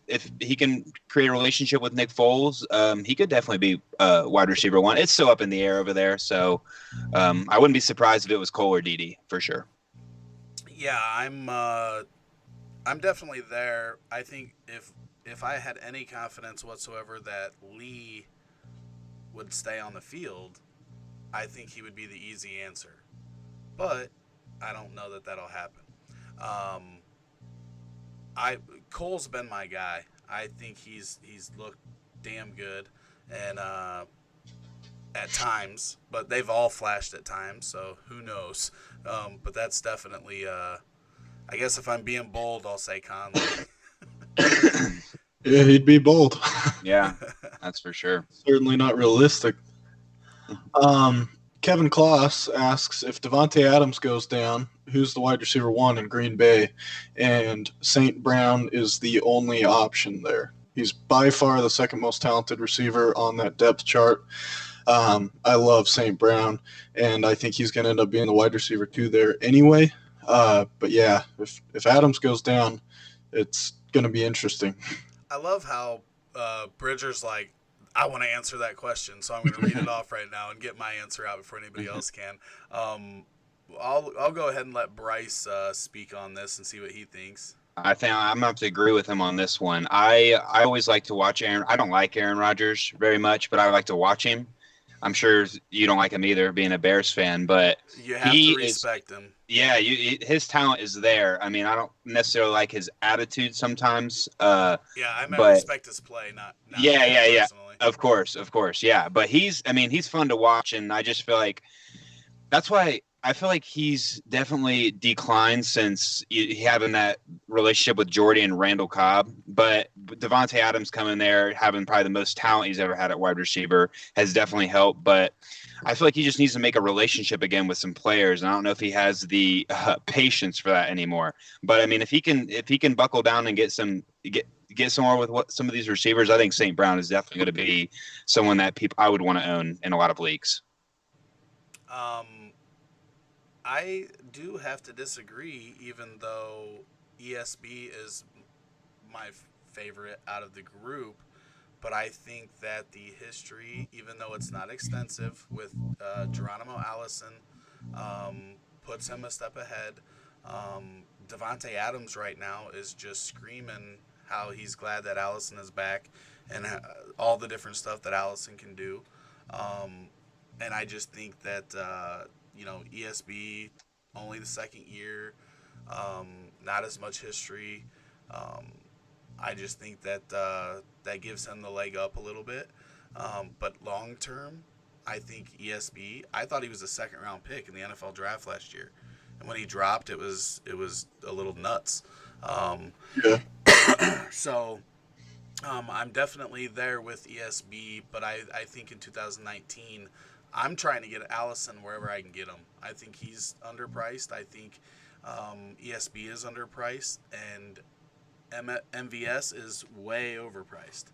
if he can create a relationship with Nick Foles, he could definitely be wide receiver one. It's still up in the air over there, so I wouldn't be surprised if it was Cole or Dede for sure. Yeah, I'm I'm definitely there. I think if I had any confidence whatsoever that Lee would stay on the field, I think he would be the easy answer. But I don't know that that'll happen. Um, I Cole's been my guy. I think he's looked damn good, and at times, but they've all flashed at times. So who knows? But that's definitely. I guess if I'm being bold, I'll say Conley. Yeah, he'd be bold. Yeah, that's for sure. Certainly not realistic. Um, Kevin Kloss asks if Devontae Adams goes down, who's the wide receiver one in Green Bay? And St. Brown is the only option there. He's by far the second most talented receiver on that depth chart. I love St. Brown, and I think he's going to end up being the wide receiver two there anyway. But yeah, if Adams goes down, it's going to be interesting. I love how Bridger's like, I want to answer that question, so I'm going to read it off right now and get my answer out before anybody else can. I'll go ahead and let Bryce speak on this and see what he thinks. I think I'm gonna have to agree with him on this one. I always like to watch Aaron. I don't like Aaron Rodgers very much, but I like to watch him. I'm sure you don't like him either, being a Bears fan, but You have he to respect him. yeah, his talent is there. I mean, I don't necessarily like his attitude sometimes. Yeah, I meant But respect his play, not yeah, him yeah, yeah. personally. Of course, yeah. But he's fun to watch, and I just feel like that's why I feel like he's definitely declined since having that relationship with Jordy and Randall Cobb. But Devontae Adams coming there, having probably the most talent he's ever had at wide receiver, has definitely helped. But I feel like he just needs to make a relationship again with some players. And I don't know if he has the patience for that anymore. But I mean, if he can buckle down and get somewhere with what some of these receivers, I think St. Brown is definitely going to be someone that I would want to own in a lot of leagues. Um, I do have to disagree, even though ESB is my favorite out of the group. But I think that the history, even though it's not extensive, with Geronimo Allison, puts him a step ahead. Devontae Adams right now is just screaming how he's glad that Allison is back and all the different stuff that Allison can do. Um, and I just think that ESB only the second year, not as much history. Um, I just think that that gives him the leg up a little bit. But long term, I think ESB. I thought he was a second round pick in the NFL draft last year, and when he dropped, it was a little nuts. Um, Yeah. so I'm definitely there with ESB, but I think in 2019, I'm trying to get Allison wherever I can get him. I think he's underpriced. I think ESB is underpriced, and MVS is way overpriced.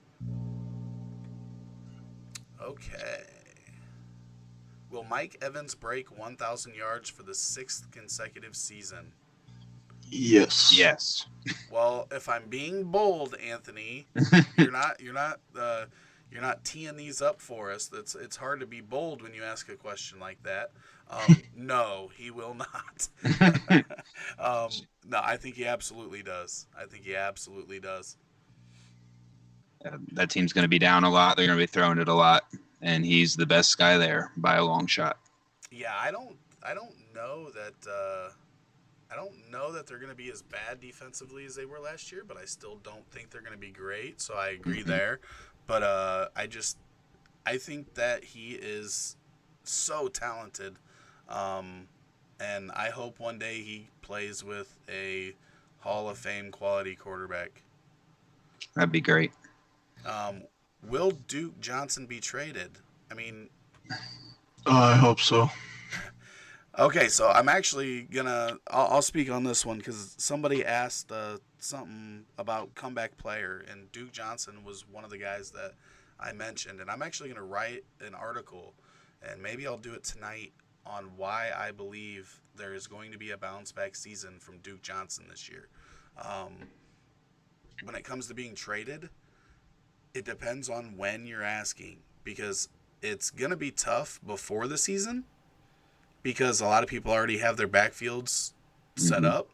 Okay. Will Mike Evans break 1,000 yards for the sixth consecutive season? Yes. Yes. Well, if I'm being bold, Anthony, you're not teeing these up for us. It's hard to be bold when you ask a question like that. No, he will not. um, no, I think he absolutely does. I think he absolutely does. That team's going to be down a lot. They're going to be throwing it a lot, and he's the best guy there by a long shot. Yeah, I don't know that. I don't know that they're going to be as bad defensively as they were last year, but I still don't think they're going to be great. So I agree there. But I think that he is so talented, and I hope one day he plays with a Hall of Fame quality quarterback. That'd be great. Um, will Duke Johnson be traded? I mean, I hope so. okay, so I'm actually gonna I'll speak on this one because somebody asked something about comeback player, and Duke Johnson was one of the guys that I mentioned, and I'm actually gonna write an article, and maybe I'll do it tonight on why I believe there is going to be a bounce back season from Duke Johnson this year. Um, when it comes to being traded, it depends on when you're asking, because it's gonna be tough before the season because a lot of people already have their backfields set Mhm. up.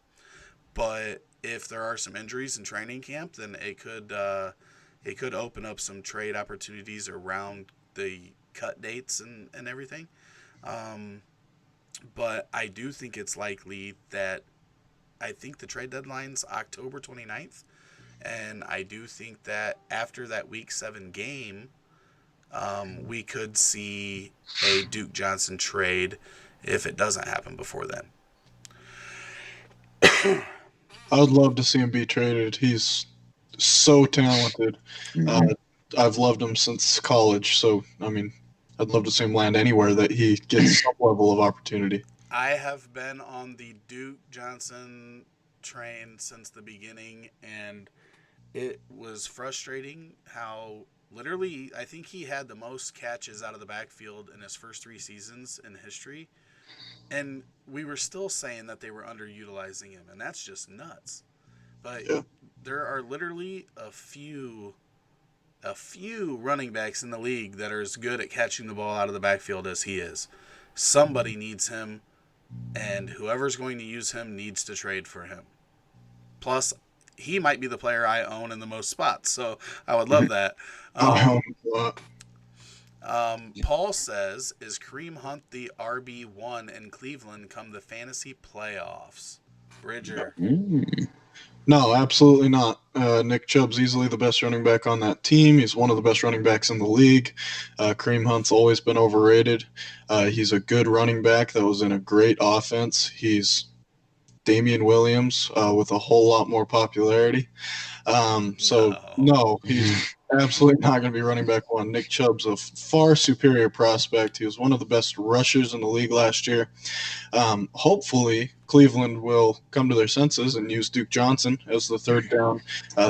But if there are some injuries in training camp, then it could open up some trade opportunities around the cut dates and everything. Um, but I do think it's likely that I think the trade deadline's October 29th. And I do think that after that Week 7 game, we could see a Duke Johnson trade if it doesn't happen before then. I would love to see him be traded. He's so talented. Uh, Mhm. I've loved him since college. So, I mean, I'd love to see him land anywhere that he gets some level of opportunity. I have been on the Duke Johnson train since the beginning, and it was frustrating how literally I think he had the most catches out of the backfield in his first 3 seasons in history. And we were still saying that they were underutilizing him, and that's just nuts. But Yeah. there are literally a few running backs in the league that are as good at catching the ball out of the backfield as he is. Somebody needs him, and whoever's going to use him needs to trade for him. Plus, he might be the player I own in the most spots, so I would love that. Oh, Paul says, "Is Kareem Hunt the RB1 in Cleveland come the fantasy playoffs?" Bridger. Mm. no, absolutely not. Nick Chubb's easily the best running back on that team. He's one of the best running backs in the league. Kareem Hunt's always been overrated. He's a good running back that was in a great offense. He's Damian Williams with a whole lot more popularity. So No. no, he's absolutely not going to be running back one. Nick Chubb's a far superior prospect. He was one of the best rushers in the league last year. Hopefully, Cleveland will come to their senses and use Duke Johnson as the third down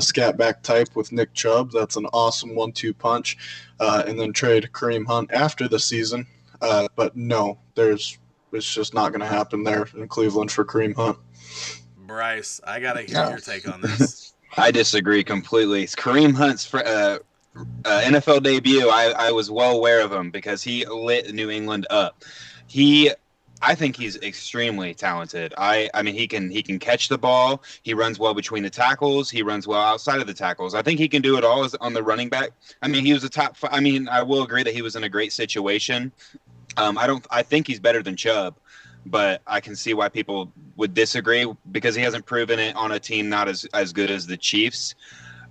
scat back type with Nick Chubb. That's an awesome 1-2 punch. And then trade Kareem Hunt after the season. But no, it's just not going to happen there in Cleveland for Kareem Hunt. Bryce, I got to hear No. your take on this. I disagree completely. It's Kareem Hunt's NFL debut. I was well aware of him because he lit New England up. He, I think he's extremely talented. I mean he can catch the ball. He runs well between the tackles. He runs well outside of the tackles. I think he can do it all as on the running back. I mean he was a top. I mean I will agree that he was in a great situation. I don't. I think he's better than Chubb, but I can see why people would disagree because he hasn't proven it on a team not as good as the Chiefs.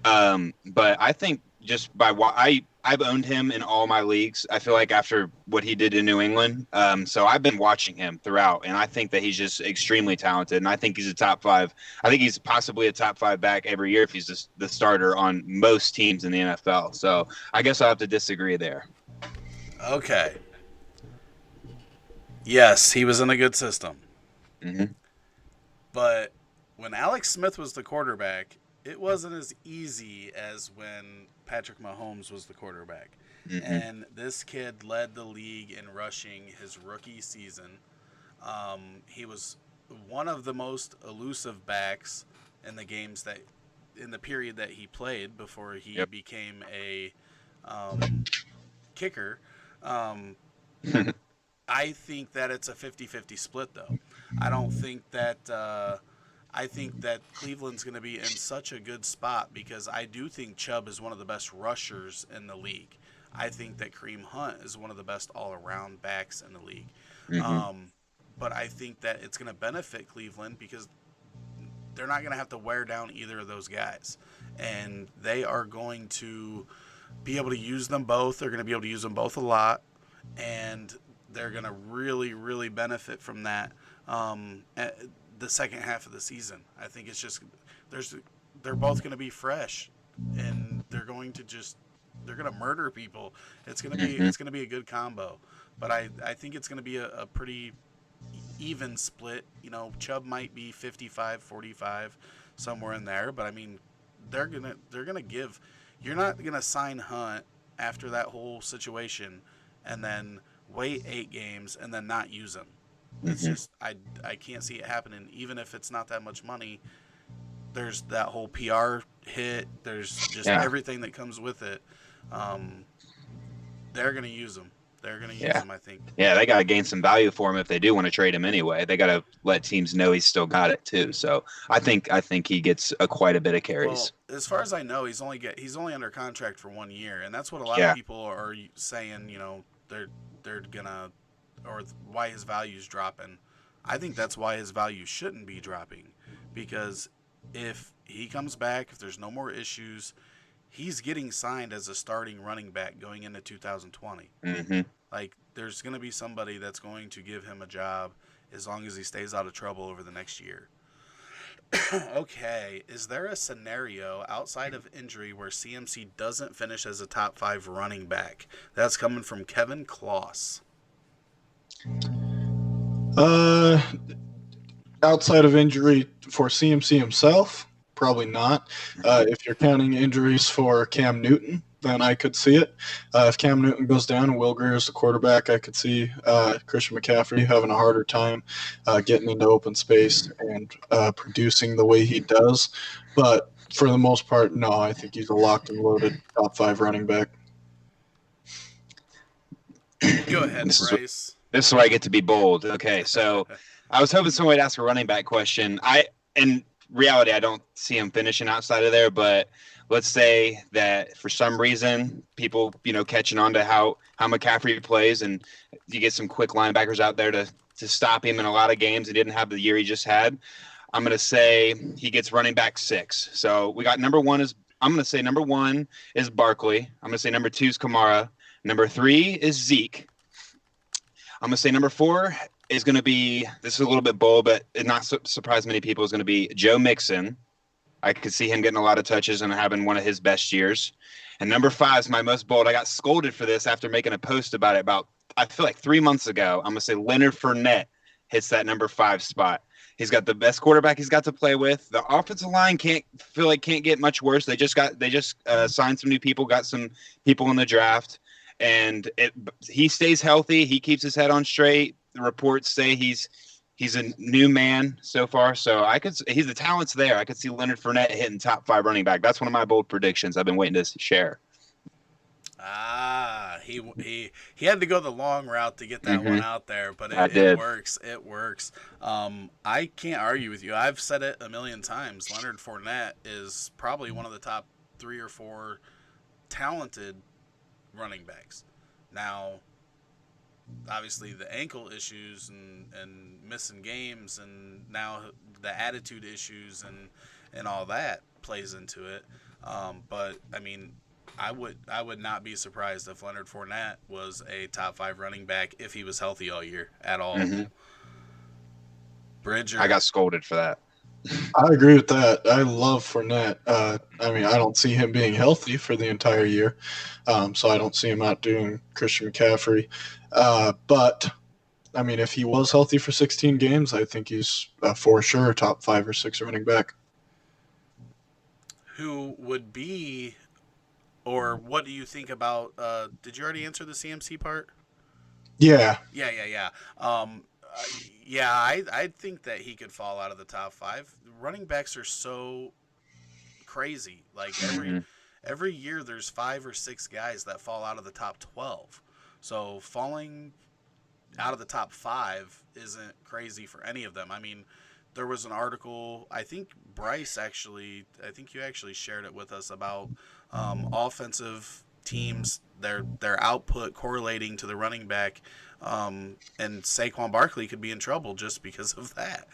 But I think just by what I've owned him in all my leagues. I feel like after what he did in New England, so I've been watching him throughout, and I think that he's just extremely talented. And I think he's a top five. I think he's possibly a top five back every year if he's just the starter on most teams in the NFL. So I guess I'll have to disagree there. Okay. Yes, he was in a good system. Mm-hmm. But when Alex Smith was the quarterback, it wasn't as easy as when Patrick Mahomes was the quarterback. Mm-hmm. And this kid led the league in rushing his rookie season. He was one of the most elusive backs in the games that, in the period that he played before he Yep. became a um, kicker. Um, I think that it's a 50-50 split, though. I don't think that. I think that Cleveland's going to be in such a good spot because I do think Chubb is one of the best rushers in the league. I think that Kareem Hunt is one of the best all-around backs in the league. Mm-hmm. But I think that it's going to benefit Cleveland because they're not going to have to wear down either of those guys. And they are going to be able to use them both. They're going to be able to use them both a lot. And they're going to really, really benefit from that at the second half of the season. I think it's just they're both going to be fresh, and they're going to murder people. Mm-hmm. It's going to be a good combo, but I think it's going to be a pretty even split. You know, Chubb might be 55-45 somewhere in there, but I mean they're gonna give. You're not gonna sign Hunt after that whole situation, and then wait 8 games and then not use him. It's Mm-hmm. just I can't see it happening. Even if it's not that much money, there's that whole PR hit. There's just Yeah. everything that comes with it. Um, they're gonna use him They're going to use Yeah. him, I think. Yeah, they got to gain some value for him if they do want to trade him anyway. They got to let teams know he's still got it too. So I think he gets quite a bit of Well, carries. as far as I know, he's only under contract for 1 year, and that's what a lot of Yeah. people are saying. They're gonna, or why his value's dropping. I think that's why his value shouldn't be dropping, because if he comes back, if there's no more issues, he's getting signed as a starting running back going into 2020. Hmm. Like, there's going to be somebody that's going to give him a job as long as he stays out of trouble over the next year. Okay, is there a scenario outside of injury where CMC doesn't finish as a top 5 running back? That's coming from Kevin Kloss. Uh, Outside of injury for CMC himself, probably not. If you're counting injuries for Cam Newton, then I could see it. If Cam Newton goes down and Will Greer is the quarterback, I could see Christian McCaffrey having a harder time getting into open space and producing the way he does. But for the most part, no, I think he's a locked and loaded top 5 running back. Go ahead, This is Bryce. this is where I get to be bold. Okay, so I was hoping somebody would ask a running back question. In reality, I don't see him finishing outside of there, but let's say that for some reason people, catching on to how McCaffrey plays, and you get some quick linebackers out there to stop him in a lot of games. He didn't have the year he just had. I'm going to say he gets running back 6. So we got I'm going to say number 1 is Barkley. I'm going to say number 2 is Kamara. Number 3 is Zeke. I'm going to say number 4 is going to be, this is a little bit bold, but it not surprise many people, is going to be Joe Mixon. I could see him getting a lot of touches and having one of his best years. And number 5 is my most bold. I got scolded for this after making a post about it I feel like 3 months ago. I'm going to say Leonard Fournette hits that number 5 spot. He's got the best quarterback he's got to play with. The offensive line can't get much worse. They just signed some new people, got some people in the draft. And he stays healthy. He keeps his head on straight. The reports say he's a new man so far. So he's the talent's there. I could see Leonard Fournette hitting top 5 running back. That's one of my bold predictions I've been waiting to share. He had to go the long route to get that one out there, but it works. It works. I can't argue with you. I've said it a million times. Leonard Fournette is probably one of the top 3 or 4 talented running backs. Now, obviously the ankle issues and missing games, and now the attitude issues and all that plays into it. But I mean, I would not be surprised if Leonard Fournette was a top 5 running back if he was healthy all year at all. Mm-hmm. Bridger, I got scolded for that. I agree with that. I love Fournette. I mean, I don't see him being healthy for the entire year, so I don't see him outdoing Christian McCaffrey. But, I mean, if he was healthy for 16 games, I think he's for sure top 5 or 6 running back. who would be, or what do you think about, did you already answer the CMC part? Yeah. Yeah. I think that he could fall out of the top 5. Running backs are so crazy. Like every year, there's 5 or 6 guys that fall out of the top 12. So falling out of the top 5 isn't crazy for any of them. I mean, there was an article. I think you actually shared it with us about offensive teams, their output correlating to the running back. And Saquon Barkley could be in trouble just because of that.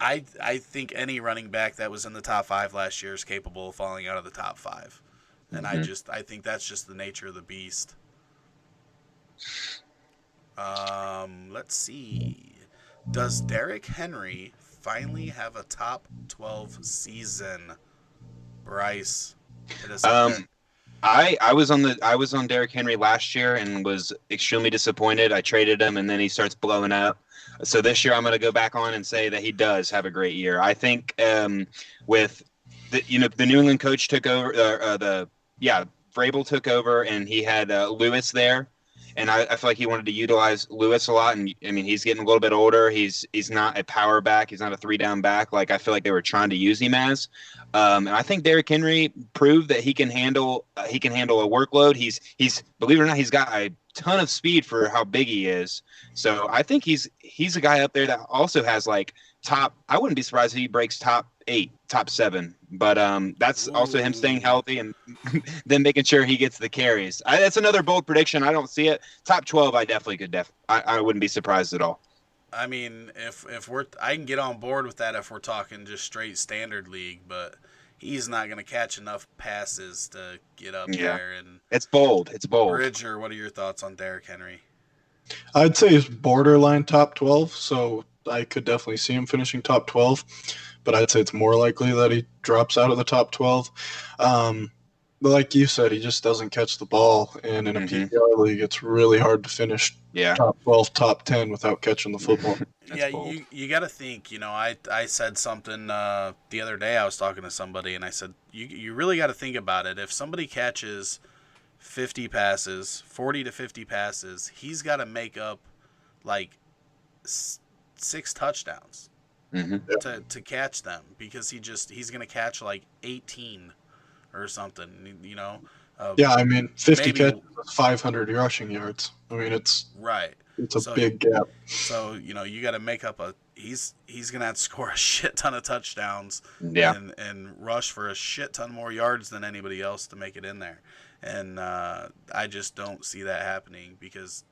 I think any running back that was in the top 5 last year is capable of falling out of the top 5. And I think that's just the nature of the beast. Let's see. Does Derrick Henry finally have a top 12 season? Bryce, hit us up there. I was on Derrick Henry last year and was extremely disappointed. I traded him and then he starts blowing up. So this year I'm going to go back on and say that he does have a great year. I think with the New England coach took over, Vrabel took over, and he had Lewis there. And I feel like he wanted to utilize Lewis a lot. And I mean, he's getting a little bit older. He's not a power back. He's not a 3-down back like I feel like they were trying to use him as. And I think Derrick Henry proved that he can handle a workload. He's believe it or not, he's got a ton of speed for how big he is. So I think he's a guy up there that also has like top. I wouldn't be surprised if he breaks top 8, top 7. But that's also him staying healthy and then making sure he gets the carries. That's another bold prediction. I don't see it. Top 12, I definitely could. I wouldn't be surprised at all. I mean, if we're, I can get on board with that if we're talking just straight standard league, but he's not going to catch enough passes to get up there. And it's bold. It's bold. Bridger, what are your thoughts on Derrick Henry? I'd say he's borderline top 12, so I could definitely see him finishing top 12, but I'd say it's more likely that he drops out of the top 12. But like you said, he just doesn't catch the ball, and in a PPR league, it's really hard to finish top 12, top 10 without catching the football. You got to think. You know, I said something the other day. I was talking to somebody, and I said, you really got to think about it. If somebody catches 50 passes, 40 to 50 passes, he's got to make up like 6 touchdowns to catch them, because he's going to catch like 18 or something, you know. I mean, 50 catches, 500 rushing yards. I mean, it's right. It's a big gap. So, you know, you got to make up he's going to have to score a shit ton of touchdowns and rush for a shit ton more yards than anybody else to make it in there. And I just don't see that happening, because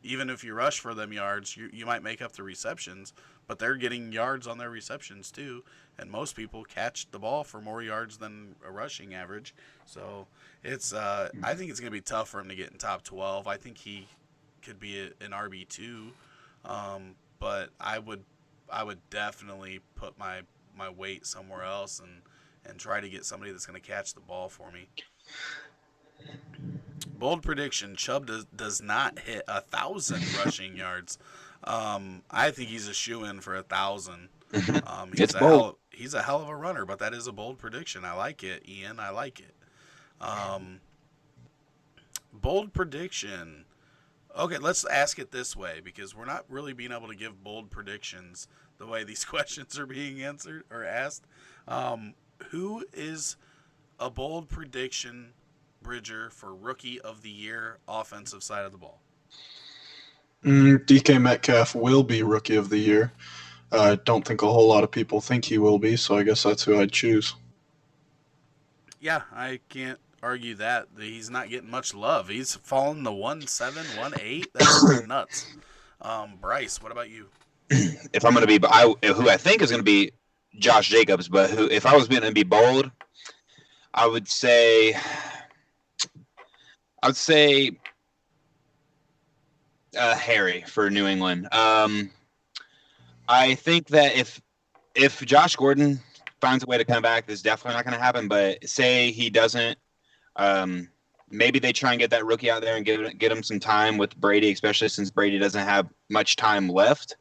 even if you rush for them yards, you might make up the receptions, but they're getting yards on their receptions too. And most people catch the ball for more yards than a rushing average. So it's I think it's going to be tough for him to get in top 12. I think he could be an RB2, but I would definitely put my weight somewhere else and try to get somebody that's going to catch the ball for me. Bold prediction: Chubb does not hit 1,000 rushing yards. I think he's a shoo-in for 1,000. It's bold. He's a hell of a runner, but that is a bold prediction. I like it, Ian. I like it. Bold prediction. Okay, let's ask it this way, because we're not really being able to give bold predictions the way these questions are being answered or asked. Who is a bold prediction, Bridger, for Rookie of the Year, offensive side of the ball? DK Metcalf will be Rookie of the Year. I don't think a whole lot of people think he will be, so I guess that's who I'd choose. Yeah, I can't argue that. He's not getting much love. He's fallen to 1.7, 1.8. That's nuts. Bryce, what about you? If I'm going to be, who I think is going to be Josh Jacobs, but if I was going to be bold, I would say Harry for New England. I think that if Josh Gordon finds a way to come back, this is definitely not going to happen. But say he doesn't, maybe they try and get that rookie out there and get him some time with Brady, especially since Brady doesn't have much time left,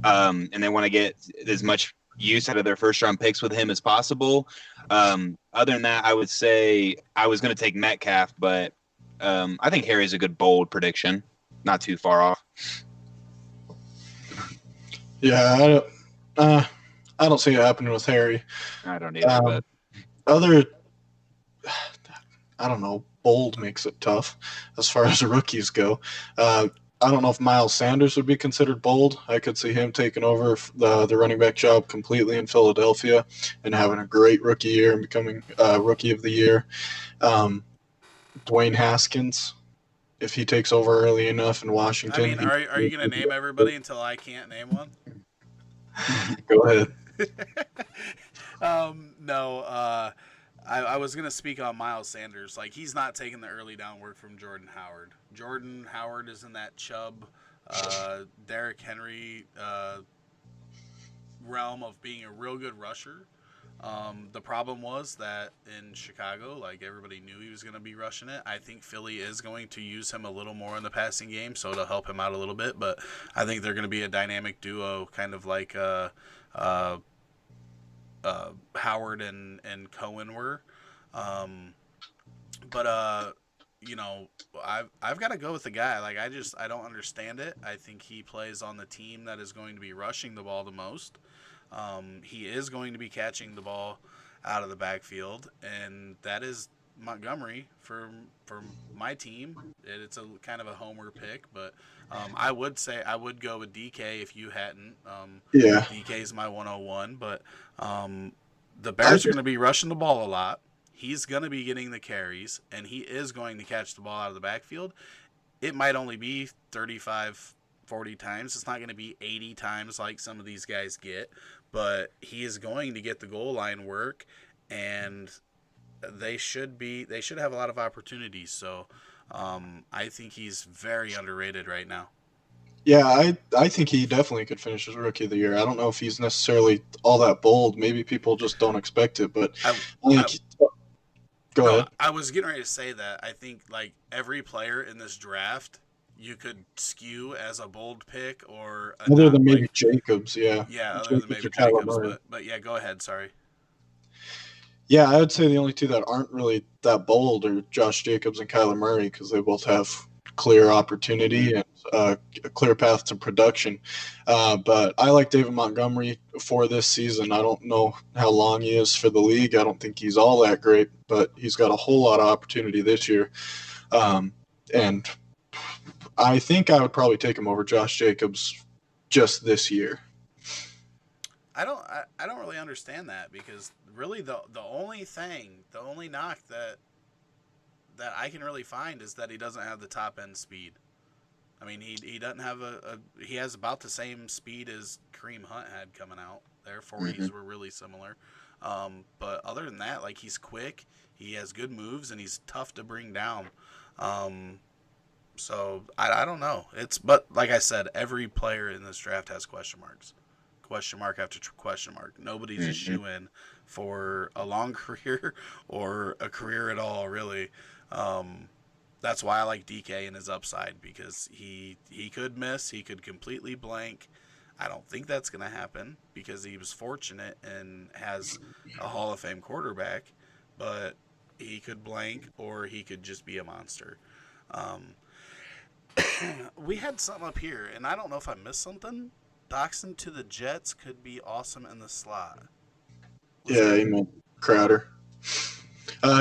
and they want to get as much use out of their first-round picks with him as possible. Other than that, I would say I was going to take Metcalf, but I think Harry's a good bold prediction, not too far off. Yeah, I don't see it happening with Harry. I don't either. I don't know. Bold makes it tough as far as rookies go. I don't know if Miles Sanders would be considered bold. I could see him taking over the running back job completely in Philadelphia and having a great rookie year and becoming Rookie of the Year. Dwayne Haskins, if he takes over early enough in Washington. I mean, are you going to name everybody until I can't name one? Go ahead. No, I was going to speak on Miles Sanders. Like, he's not taking the early down work from Jordan Howard. Jordan Howard is in that Chubb, Derrick Henry realm of being a real good rusher. The problem was that in Chicago, like, everybody knew he was going to be rushing it. I think Philly is going to use him a little more in the passing game, so it'll help him out a little bit. But I think they're going to be a dynamic duo, kind of like Howard and Cohen were. But you know, I've got to go with the guy. Like I don't understand it. I think he plays on the team that is going to be rushing the ball the most. He is going to be catching the ball out of the backfield, and that is Montgomery for my team. It's a kind of a homer pick, but I would say I would go with DK if you hadn't. Yeah, DK is my 101, but the I Bears are going to be rushing the ball a lot. He's going to be getting the carries, and he is going to catch the ball out of the backfield. It might only be 35, 40 times. It's not going to be 80 times like some of these guys get, but he is going to get the goal line work, and they should have a lot of opportunities. So I think he's very underrated right now. yeah, I think he definitely could finish as rookie of the year. I don't know if he's necessarily all that bold. Maybe people just don't expect it, but I, I I think. Go no, ahead. I was getting ready to say that. I think like every player in this draft, you could skew as a bold pick or a Other not than maybe like Jacobs, yeah, yeah, other than Jacobs or maybe Kyler Jacobs. Murray. But yeah, go ahead. Sorry. Yeah, I would say the only two that aren't really that bold are Josh Jacobs and Kyler Murray because they both have clear opportunity and a clear path to production. But I like David Montgomery for this season. I don't know how long he is for the league. I don't think he's all that great, but he's got a whole lot of opportunity this year. And I think I would probably take him over Josh Jacobs just this year. I don't really understand that because really the only thing, the only knock that I can really find is that he doesn't have the top end speed. I mean, he doesn't have he has about the same speed as Kareem Hunt had coming out. Their 40s Hmm. were really similar. But other than that, like he's quick, he has good moves, and he's tough to bring down. Um, so I don't know. But like I said, every player in this draft has question marks, question mark after question mark. Nobody's a Hmm. shoe in for a long career or a career at all, really. Um, that's why I like DK and his upside because he could miss, he could completely blank. I don't think that's going to happen because he was fortunate and has a Hall of Fame quarterback, but he could blank or he could just be a monster. Um, we had something up here, and I don't know if I missed something. Doxson to the Jets could be awesome in the slot. Was Yeah, that? amen. Crowder.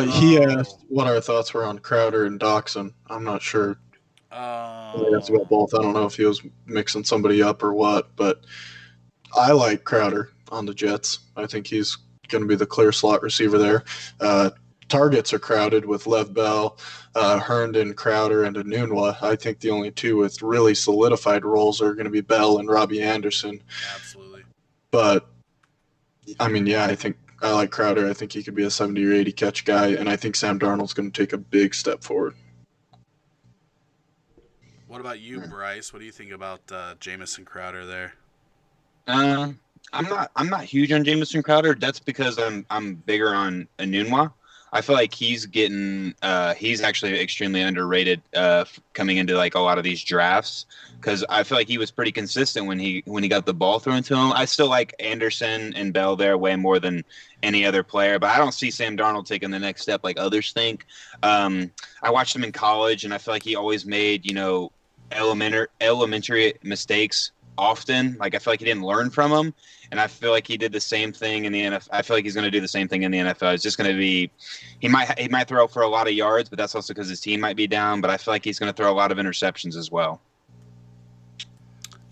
He Oh, asked what our thoughts were on Crowder and Doxson. I'm not sure. He asked oh, about both. I don't know if he was mixing somebody up or what, but I like Crowder on the Jets. I think he's going to be the clear slot receiver there. Uh, Targets are crowded with Lev Bell, Herndon, Crowder, and Anunwa. I think the only two with really solidified roles are going to be Bell and Robbie Anderson. absolutely. But I mean, yeah, I think I like Crowder. I think he could be a 70 or 80 catch guy, and I think Sam Darnold's going to take a big step forward. What about you, Bryce? What do you think about Jamison Crowder there? Uh, I'm not huge on Jamison Crowder. That's because I'm bigger on Anunwa. I feel like he's actually extremely underrated coming into like a lot of these drafts because I feel like he was pretty consistent when he got the ball thrown to him. I still like Anderson and Bell there way more than any other player, but I don't see Sam Darnold taking the next step like others think. I watched him in college, and I feel like he always made elementary mistakes often. Like I feel like he didn't learn from them, and I feel like he did the same thing in the NFL. I feel like he's going to do the same thing in the NFL. It's just going to be he might throw for a lot of yards, but that's also because his team might be down. But I feel like he's going to throw a lot of interceptions as well.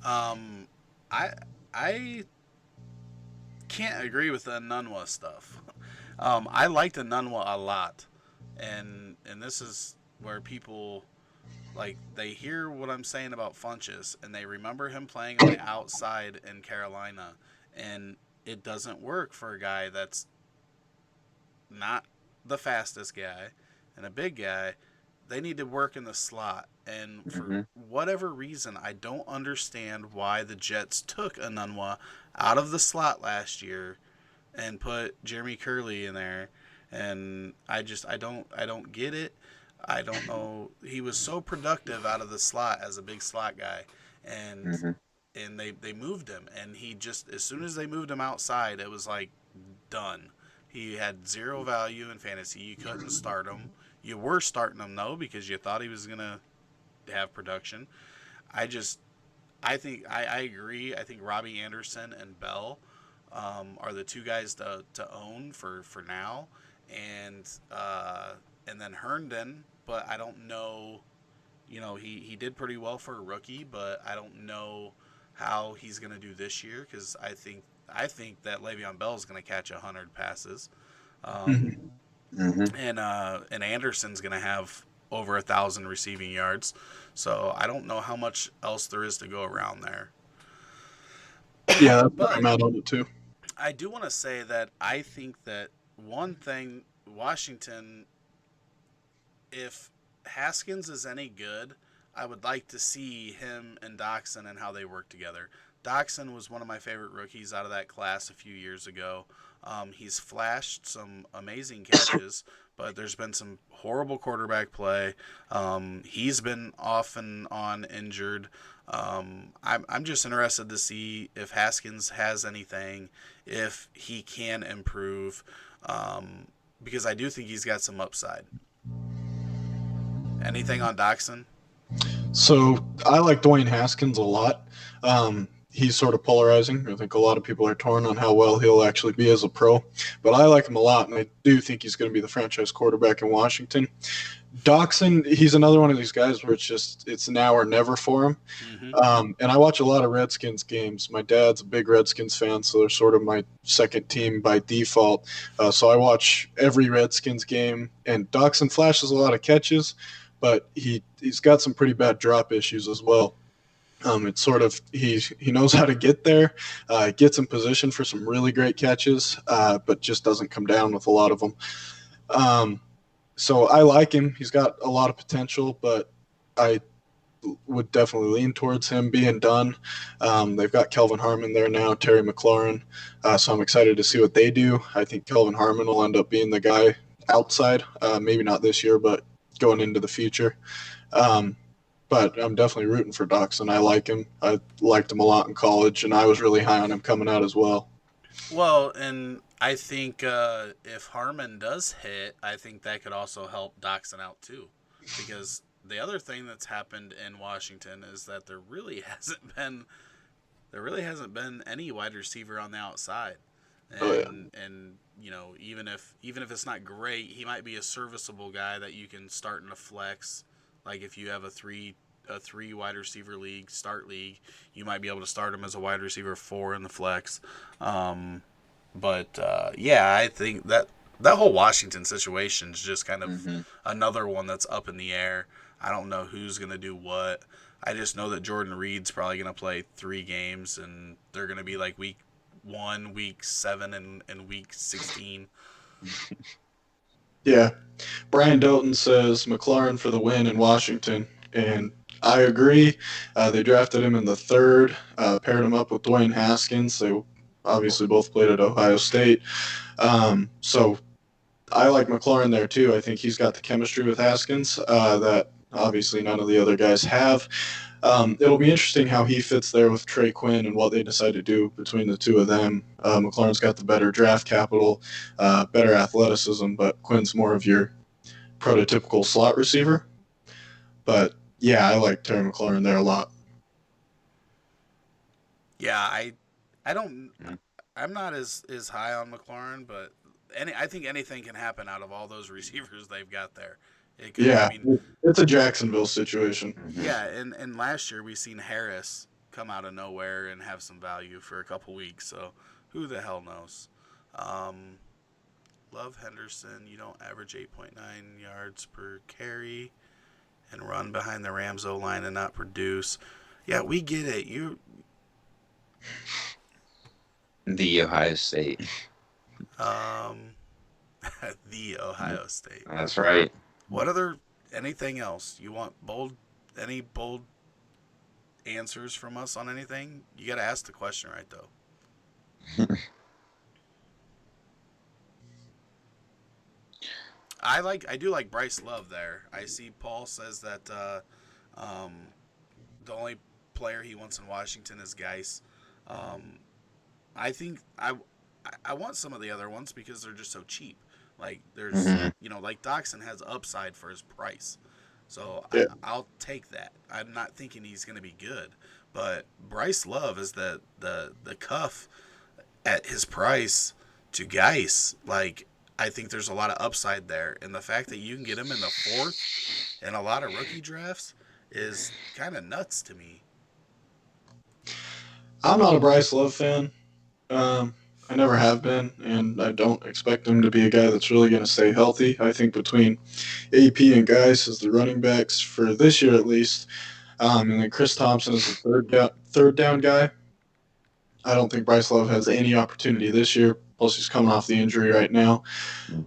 Um, I I can't agree with the Nunwa stuff. I liked the Nunwa a lot, and this is where people like they hear what I'm saying about Funches and they remember him playing on the outside in Carolina, and it doesn't work for a guy that's not the fastest guy and a big guy. They need to work in the slot. And for Hmm. whatever reason, I don't understand why the Jets took Anunwa out of the slot last year and put Jeremy Curley in there. And I don't get it. I don't know. He was so productive out of the slot as a big slot guy, and Hmm. they moved him, and he just as soon as they moved him outside, it was like done. He had zero value in fantasy. You couldn't start him. You were starting him though because you thought he was gonna have production. I just I agree. I think Robbie Anderson and Bell are the two guys to own for now, and and then Herndon. But I don't know. You know, he did pretty well for a rookie, but I don't know how he's going to do this year because I think that Le'Veon Bell is going to catch 100 passes, um, Mhm. Hmm. and Anderson's going to have over 1,000 receiving yards. So I don't know how much else there is to go around there. Yeah, that's where But I'm at on it too. I do want to say that I think that one thing Washington, if Haskins is any good, I would like to see him and Doxson and how they work together. Doxson was one of my favorite rookies out of that class a few years ago. He's flashed some amazing catches, but there's been some horrible quarterback play. He's been off and on injured. I'm just interested to see if Haskins has anything, if he can improve, because I do think he's got some upside. Anything on Doxson? So I like Dwayne Haskins a lot. He's sort of polarizing. I think a lot of people are torn on how well he'll actually be as a pro, but I like him a lot, and I do think he's going to be the franchise quarterback in Washington. Doxson, he's another one of these guys where it's now or never for him. Mm-hmm. And I watch a lot of Redskins games. My dad's a big Redskins fan, so they're sort of my second team by default. So I watch every Redskins game, and Doxson flashes a lot of catches, but he's got some pretty bad drop issues as well. It's sort of he knows how to get there, gets in position for some really great catches, but just doesn't come down with a lot of them. Um, so I like him. He's got a lot of potential, but I would definitely lean towards him being done. They've got Kelvin Harmon there now, Terry McLaurin, so I'm excited to see what they do. I think Kelvin Harmon will end up being the guy outside, maybe not this year, but going into the future. Um, but I'm definitely rooting for Doxson. I like him. I liked him a lot in college, and I was really high on him coming out as well. Well, and I think if Harmon does hit, I think that could also help Doxson out too, because the other thing that's happened in Washington is that there really hasn't been any wide receiver on the outside, Oh yeah. and you know even if it's not great, he might be a serviceable guy that you can start in a flex. Like if you have a three wide receiver league, you might be able to start him as a wide receiver four in the flex. Um, but yeah, I think that whole Washington situation is just kind of Hmm. another one that's up in the air. I don't know who's gonna do what. I just know that Jordan Reed's probably gonna play 3 games, and they're gonna be like week 1, week 7, and week 16. Yeah. Brian Doughton says McLaurin for the win in Washington, and I agree. They drafted him in the third, paired him up with Dwayne Haskins. They obviously both played at Ohio State. So I like McLaurin there too. I think he's got the chemistry with Haskins that obviously none of the other guys have. It'll be interesting how he fits there with Trey Quinn and what they decide to do between the two of them. McLaurin's got the better draft capital, better athleticism, but Quinn's more of your prototypical slot receiver. But yeah, I like Terry McLaurin there a lot. Yeah, I don't I'm not as high on McLaurin, but I think anything can happen out of all those receivers they've got there. It could I Yeah, mean, it's a Jacksonville situation. Hmm. yeah, and last year we seen Harris come out of nowhere and have some value for a couple weeks. So who the hell knows? Um, Love Henderson. You don't average 8.9 yards per carry and run behind the Rams O line and not produce. Yeah, we get it. The Ohio State. Um, the Ohio State. That's right. What other anything else you want bold? Any bold answers from us on anything? You got to ask the question right though. I do like Bryce Love there. I see Paul says that um, the only player he wants in Washington is Geis. Um, I think I want some of the other ones because they're just so cheap. Like there's, Hmm. like Doxson has upside for his price, so Yeah. I'll take that. I'm not thinking he's going to be good, but Bryce Love is the cuff at his price to Geis. Like I think there's a lot of upside there, and the fact that you can get him in the fourth in a lot of rookie drafts is kind of nuts to me. I'm not a Bryce Love fan. Um, I never have been, and I don't expect him to be a guy that's really going to stay healthy. I think between AP and Geis as the running backs for this year at least, and then Chris Thompson is the third down guy. I don't think Bryce Love has any opportunity this year. Plus, he's coming off the injury right now.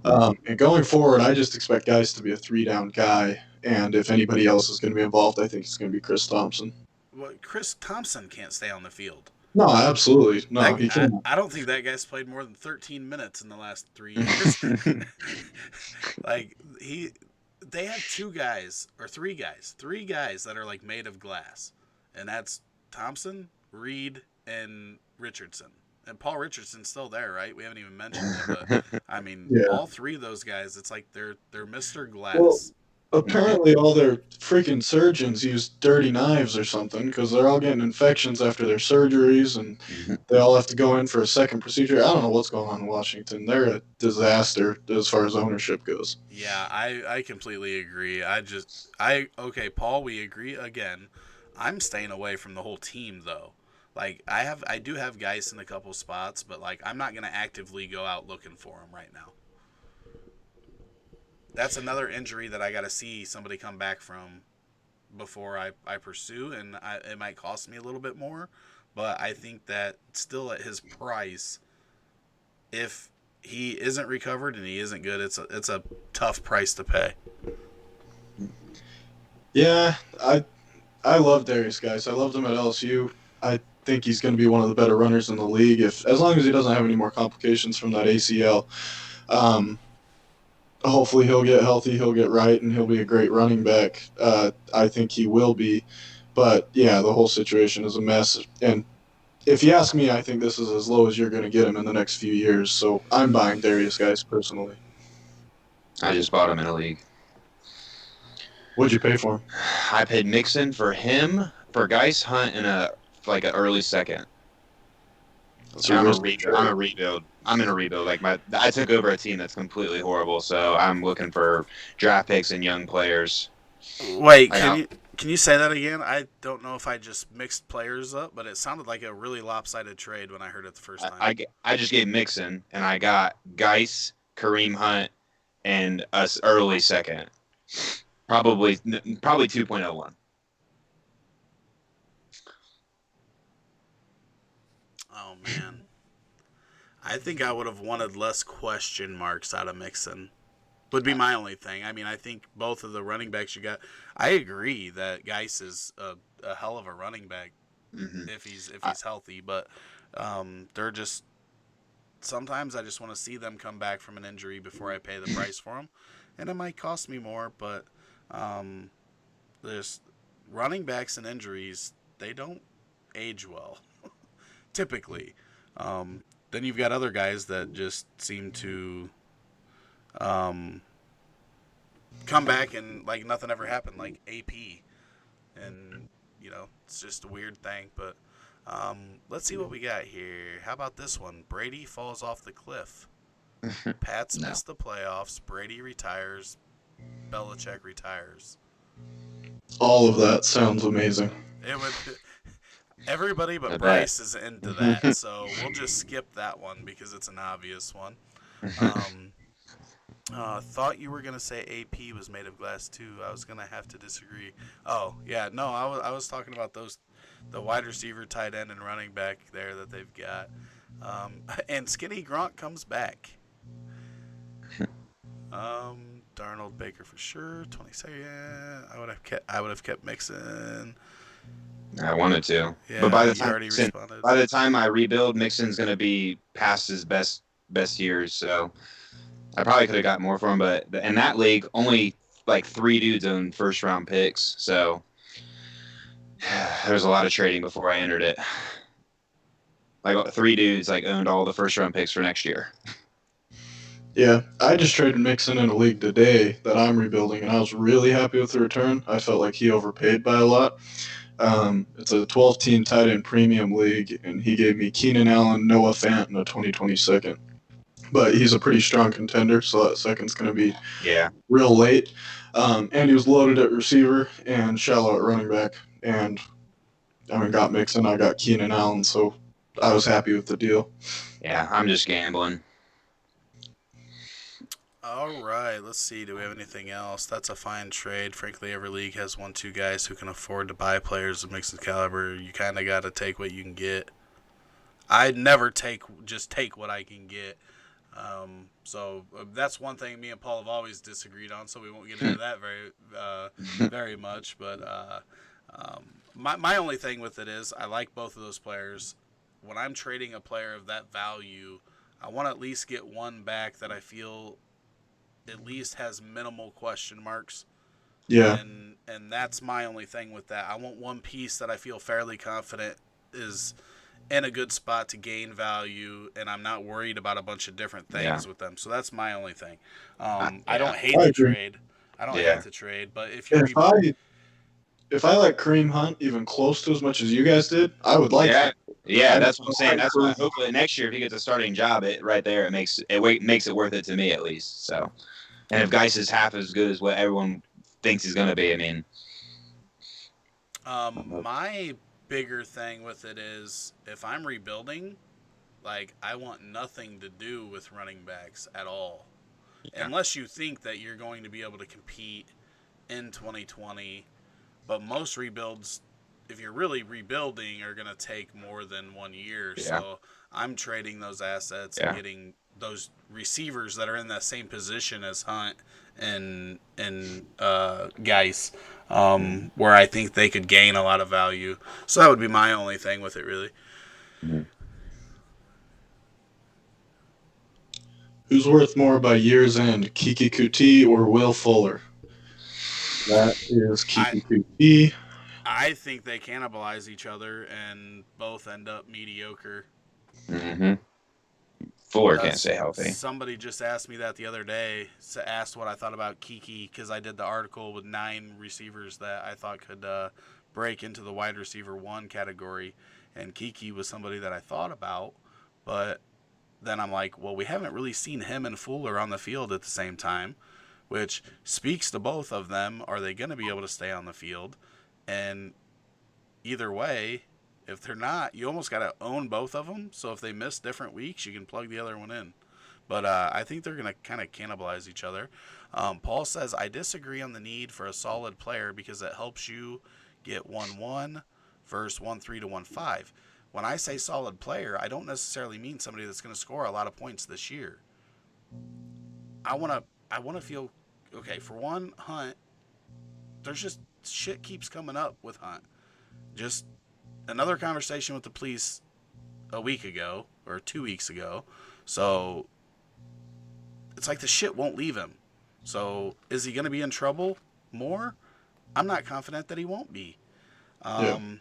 And going forward, I just expect Geis to be a three down guy. And if anybody else is going to be involved, I think it's going to be Chris Thompson. Well, Chris Thompson can't stay on the field. No, absolutely. No, That he can't. I don't think that guy's played more than 13 minutes in the last 3 years. Like they have three guys that are like made of glass, and that's Thompson, Reed, and Richardson. And Paul Richardson's still there, right? We haven't even mentioned him, but I mean, Yeah. all three of those guys, it's like they're Mister Well, Glass. apparently all their freaking surgeons use dirty knives or something because they're all getting infections after their surgeries and they all have to go in for a second procedure. I don't know what's going on in Washington. They're a disaster as far as ownership goes. Yeah, I completely agree. Okay, Paul, we agree again. I'm staying away from the whole team though. Like I do have guys in a couple spots, but like I'm not gonna actively go out looking for them right now. That's another injury that I got to see somebody come back from before I pursue, and it might cost me a little bit more. But I think that still at his price, if he isn't recovered and he isn't good, it's a tough price to pay. Yeah, I love Darius, guys. I loved him at LSU. I think he's going to be one of the better runners in the league if as long as he doesn't have any more complications from that ACL. Um, Hopefully he'll get healthy, he'll get right, and he'll be a great running back. I think he will be. But yeah, the whole situation is a mess. And if you ask me, I think this is as low as you're going to get him in the next few years. So I'm buying Darius, guys, personally. I just bought him in a league. What'd you pay for him? I paid Mixon for him, for Geis Hunt, in a like an early second. That's I'm a risky rebuild. trade. I'm a rebuild. I'm in a rebuild. I took over a team that's completely horrible, so I'm looking for draft picks and young players. Wait, I got, can you say that again? I don't know if I just mixed players up, but it sounded like a really lopsided trade when I heard it the first time. I just gave Mixon, and I got Geis, Kareem Hunt, and us early second. Probably 2.01. Oh man, I think I would have wanted less question marks out of Mixon. Would be my only thing. I mean, I think both of the running backs you got. I agree that Geis is a hell of a running back Mm-hmm. if he's healthy, but they're just sometimes I just want to see them come back from an injury before I pay the price for them, and it might cost me more, but um, there's running backs and injuries, they don't age well typically. Then you've got other guys that just seem to um, come back and like nothing ever happened, like AP, and it's just a weird thing. But let's see what we got here. How about this one? Brady falls off the cliff. Pats No. miss the playoffs. Brady retires. Belichick retires. All of that sounds amazing. It would. Everybody I but bet. Bryce is into that, so we'll just skip that one because it's an obvious one. Thought you were gonna say AP was made of glass too. I was gonna have to disagree. Oh yeah, no, I was talking about the wide receiver, tight end, and running back there that they've got. And Skinny Gronk comes back. Darnold, Baker for sure. 22nd. I would have kept Mixon. I wanted to, Yeah, but by the you time already responded. I rebuild, Mixon's gonna be past his best years. So I probably could have got more for him, but in that league, only like 3 dudes own first round picks. So there was a lot of trading before I entered it. Like 3 dudes like owned all the first round picks for next year. Yeah, I just traded Mixon in a league today that I'm rebuilding, and I was really happy with the return. I felt like he overpaid by a lot. It's a 12-team tight end premium league, and he gave me Keenan Allen, Noah Fant, and a 2020 second. But he's a pretty strong contender, so that second's going to be Yeah. real late. And he was loaded at receiver and shallow at running back. And I mean, got Mixon, I got Keenan Allen, so I was happy with the deal. Yeah, I'm just gambling. All right, let's see. Do we have anything else? That's a fine trade. Frankly, every league has one, two guys who can afford to buy players of Mixon's caliber. You kind of got to take what you can get. I'd never take what I can get. So that's one thing me and Paul have always disagreed on. So we won't get into that very much. But my only thing with it is I like both of those players. When I'm trading a player of that value, I want to at least get one back that I feel at least has minimal question marks. Yeah, And that's my only thing with that. I want one piece that I feel fairly confident is in a good spot to gain value, and I'm not worried about a bunch of different Yeah. things with them. So that's my only thing. I Yeah. don't hate I the agree. trade. I don't Yeah. hate the trade, but if you If I like Kareem Hunt even close to as much as you guys did, I would like Yeah. that. Yeah, I that's what I'm don't saying. like That's why Kareem. hopefully next year if he gets a starting job, it right there makes it worth it to me at least. So, and if Geis is half as good as what everyone thinks he's gonna be, I mean, my bigger thing with it is if I'm rebuilding, like I want nothing to do with running backs at all, yeah, unless you think that you're going to be able to compete in 2020. But most rebuilds, if you're really rebuilding, are going to take more than 1 year. yeah, So I'm trading those assets and yeah. getting those receivers that are in that same position as Hunt and Geis, Mhm. where I think they could gain a lot of value. So that would be my only thing with it, really. Mhm. Who's worth more by year's end, Kiki Kuti or Will Fuller? That is I Kiki Kuti. I think they cannibalize each other and both end up mediocre. Mhm. Fuller can't Because stay healthy. somebody just asked me that the other day. Asked what I thought about Kiki because I did the article with 9 receivers that I thought could break into the wide receiver one category, and Kiki was somebody that I thought about, but then I'm like, well, we haven't really seen him and Fuller on the field at the same time, which speaks to both of them. Are they going to be able to stay on the field? And either way, if they're not, you almost got to own both of them. So if they miss different weeks, you can plug the other one in. But I think they're going to kind of cannibalize each other. Paul says, I disagree on the need for a solid player because it helps you get 1-1 versus 1-3 to 1-5. When I say solid player, I don't necessarily mean somebody that's going to score a lot of points this year. I want to feel okay. For one, Hunt, there's just shit keeps coming up with Hunt. Just another conversation with the police a week ago or 2 weeks ago. So it's like the shit won't leave him. So is he going to be in trouble more? I'm not confident that he won't be. Yeah. Um,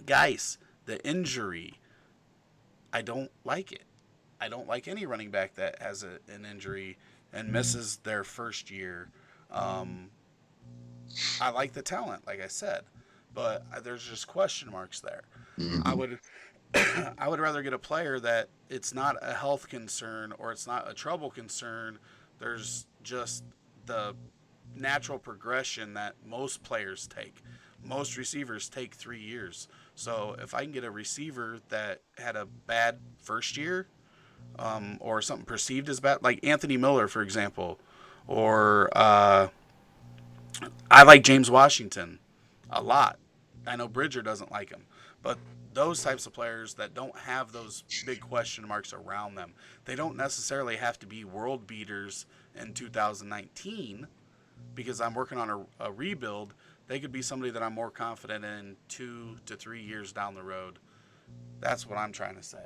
Guys, the injury, I don't like it. I don't like any running back that has an injury and misses their first year. Um, I like the talent, like I said, but there's just question marks there. I Mhm. would I would rather get a player that it's not a health concern or it's not a trouble concern. There's just the natural progression that most players take. Most receivers take 3 years. So if I can get a receiver that had a bad first year, or something perceived as bad, like Anthony Miller, for example, or I like James Washington a lot. I know Bridger doesn't like him, but those types of players that don't have those big question marks around them, they don't necessarily have to be world beaters in 2019 because I'm working on a rebuild. They could be somebody that I'm more confident in 2 to 3 years down the road. That's what I'm trying to say.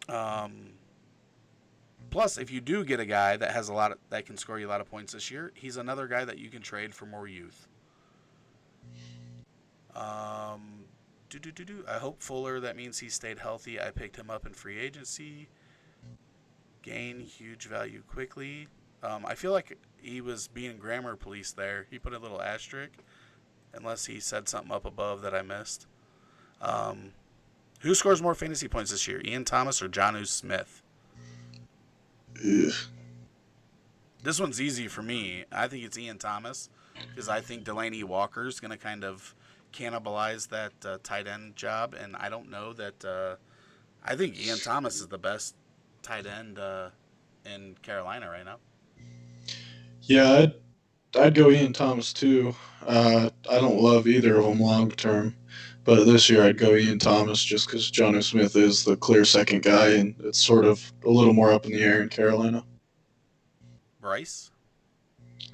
Um, Plus, if you do get a guy that has that can score you a lot of points this year, he's another guy that you can trade for more youth. Um, I hope Fuller. That means he stayed healthy. I picked him up in free agency. gain huge value quickly. I feel like he was being grammar police there. He put a little asterisk, unless he said something up above that I missed. Um, who scores more fantasy points this year, Ian Thomas or Jonnu Smith? Ugh. This one's easy for me. I think it's Ian Thomas because I think Delaney Walker's going to kind of cannibalize that tight end job, and I don't know that. I think Ian Thomas is the best tight end in Carolina right now. Yeah, I'd go Ian Thomas too. I don't love either of them long term, but this year I'd go Ian Thomas just because Jonnu Smith is the clear second guy, and it's sort of a little more up in the air in Carolina. Bryce?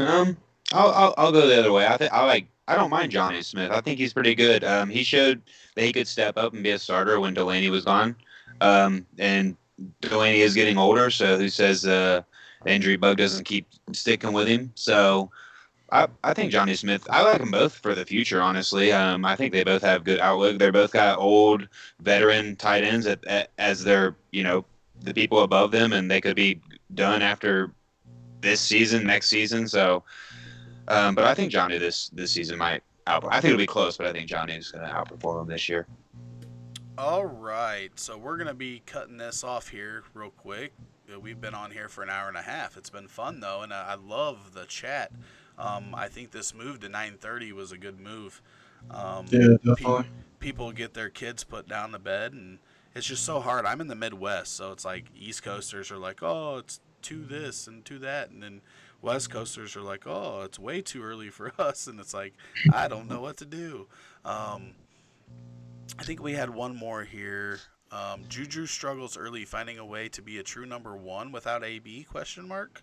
Um, I'll go the other way. I don't mind Johnny Smith. I think he's pretty good. He showed that he could step up and be a starter when Delaney was gone. And Delaney is getting older, so who says the injury bug doesn't keep sticking with him? So I think Johnny Smith. I like them both for the future. Honestly, I think they both have good outlook. They're both got old veteran tight ends as their the people above them, and they could be done after this season, next season. So, but I think Johnny this season might out. I think it'll be close, but I think Johnny's going to outperform him this year. All right, so we're going to be cutting this off here real quick. We've been on here for an hour and a half. It's been fun, though, and I love the chat. I think this move to 9:30 was a good move. Yeah, definitely. People get their kids put down to bed, and it's just so hard. I'm in the Midwest, so it's like East Coasters are like, oh, it's to this and to that, and then West Coasters are like, oh, it's way too early for us, and it's like, I don't know what to do. I think we had one more here. Juju struggles early, finding a way to be a true number one without AB? Question mark.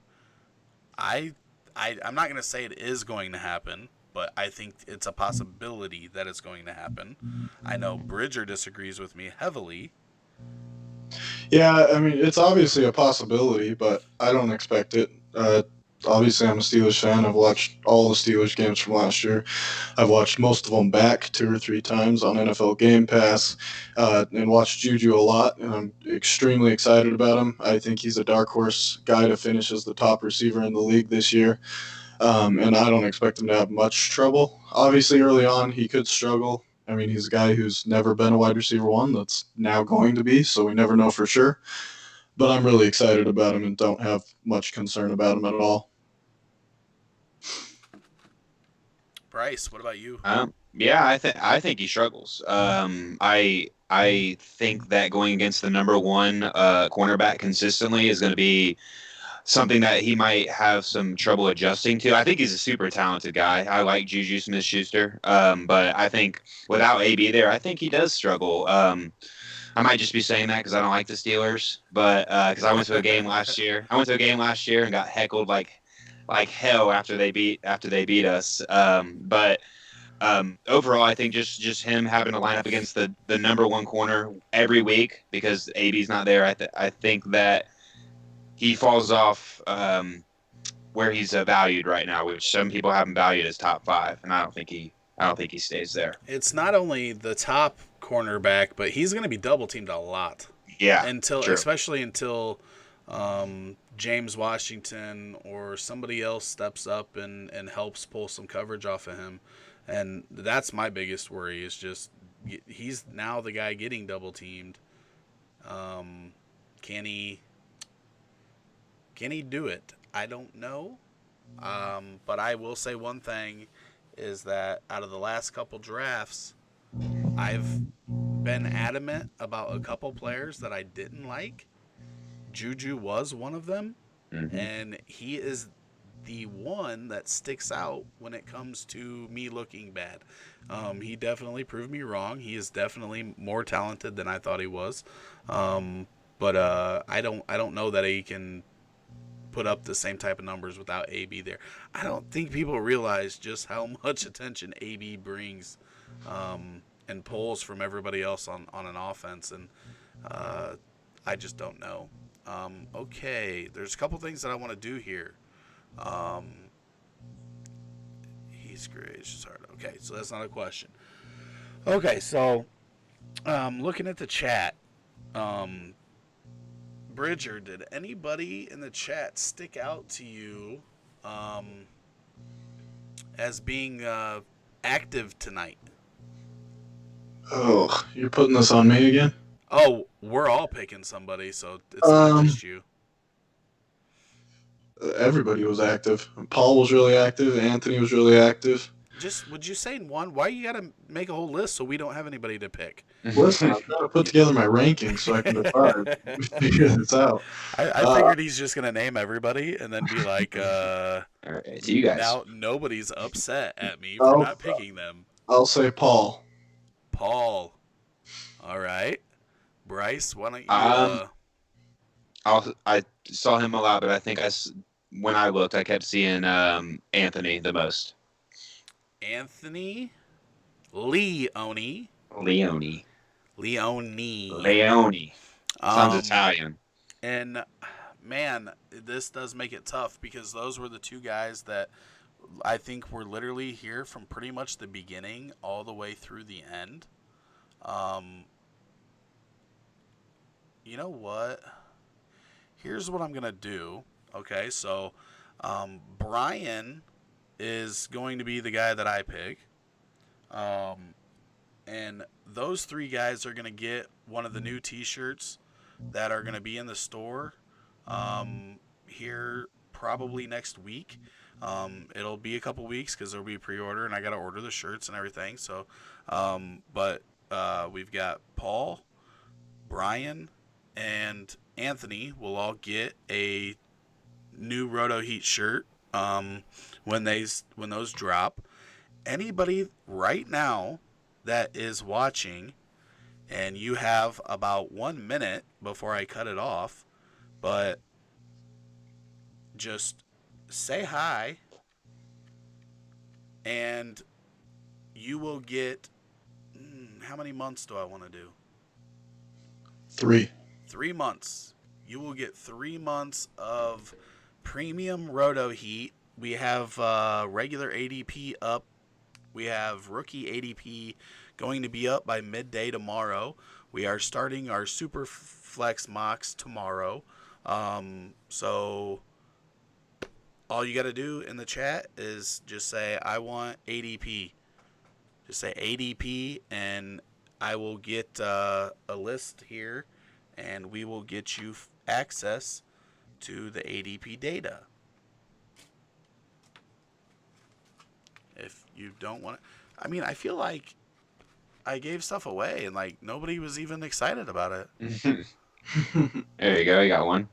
I'm not going to say it is going to happen, but I think it's a possibility that it's going to happen. I know Bridger disagrees with me heavily. Yeah, I mean, it's obviously a possibility, but I don't expect it. Obviously, I'm a Steelers fan. I've watched all the Steelers games from last year. I've watched most of them back 2 or 3 times on NFL Game Pass, and watched Juju a lot, and I'm extremely excited about him. I think he's a dark horse guy to finish as the top receiver in the league this year, and I don't expect him to have much trouble. Obviously, early on, he could struggle. I mean, he's a guy who's never been a wide receiver one that's now going to be, so we never know for sure. But I'm really excited about him and don't have much concern about him at all. Bryce, what about you? Yeah, I think he struggles. I think that going against the number one cornerback consistently is going to be something that he might have some trouble adjusting to. I think he's a super talented guy. I like Juju Smith-Schuster, but I think without AB there, I think he does struggle. I might just be saying that because I don't like the Steelers, but because I went to a game last year. I went to a game last year and got heckled like hell after they beat us. But overall, I think just him having to line up against the number one corner every week because AB's not there. I think that he falls off where he's valued right now, which some people have him valued as top 5, and I don't think he stays there. It's not only the top cornerback, but he's going to be double teamed a lot. Yeah, especially until James Washington or somebody else steps up and helps pull some coverage off of him. And that's my biggest worry is just he's now the guy getting double teamed. Can he do it? I don't know. But I will say one thing is that out of the last couple drafts, I've been adamant about a couple players that I didn't like. Juju was one of them, and he is the one that sticks out when it comes to me looking bad. He definitely proved me wrong. He is definitely more talented than I thought he was, but I don't know that he can put up the same type of numbers without AB there. I don't think people realize just how much attention AB brings and pulls from everybody else on an offense, and I just don't know. Okay, there's a couple things that I want to do here. He's great. It's just hard. Okay, so that's not a question. Okay, so looking at the chat, Bridger, did anybody in the chat stick out to you as being active tonight? Oh, you're putting this on me again? Oh, we're all picking somebody, so it's not just you. Everybody was active. Paul was really active. Anthony was really active. Just would you say one? Why you gotta make a whole list so we don't have anybody to pick? Listen, I'm trying to put together my rankings so I can decide. Figure this out. I figured he's just gonna name everybody and then be like, All right, so you guys. now nobody's upset at me for not picking them. I'll say Paul. Paul. All right. Bryce, why don't you? I saw him a lot, but I think when I looked, I kept seeing Anthony the most. Anthony Leone. Sounds Italian. And man, this does make it tough because those were the two guys that I think were literally here from pretty much the beginning all the way through the end. You know what? Here's what I'm going to do. Okay, so Brian is going to be the guy that I pick. And those three guys are going to get one of the new t-shirts that are going to be in the store here probably next week. It'll be a couple weeks because there'll be a pre-order and I got to order the shirts and everything. So, but we've got Paul, Brian, and Anthony will all get a new Roto Heat shirt when those drop. Anybody right now that is watching, and you have about 1 minute before I cut it off, but just say hi, and you will get, how many months do I want to do? 3. 3 months. You will get 3 months of premium Roto Heat. We have regular ADP up. We have rookie ADP going to be up by midday tomorrow. We are starting our Super Flex mocks tomorrow. So all you got to do in the chat is just say, I want ADP. Just say ADP, and I will get a list here, and we will get you access to the ADP data. If you don't want it. I mean, I feel like I gave stuff away, and like nobody was even excited about it. There you go. You got one.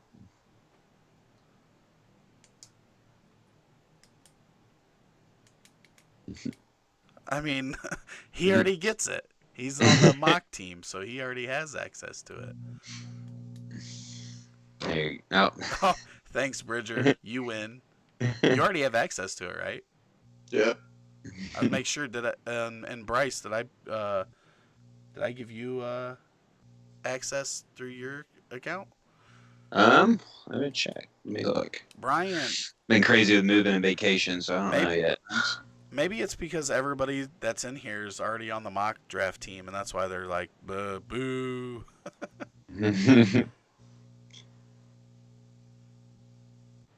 I mean, he already gets it. He's on the mock team, so he already has access to it. There you go. Oh, thanks, Bridger. You win. You already have access to it, right? Yeah. I'll make sure. And Bryce, did I give you access through your account? Let me check. Let me look. Brian. Been crazy with moving and vacation, so I don't know yet. Maybe it's because everybody that's in here is already on the mock draft team, and that's why they're like, boo.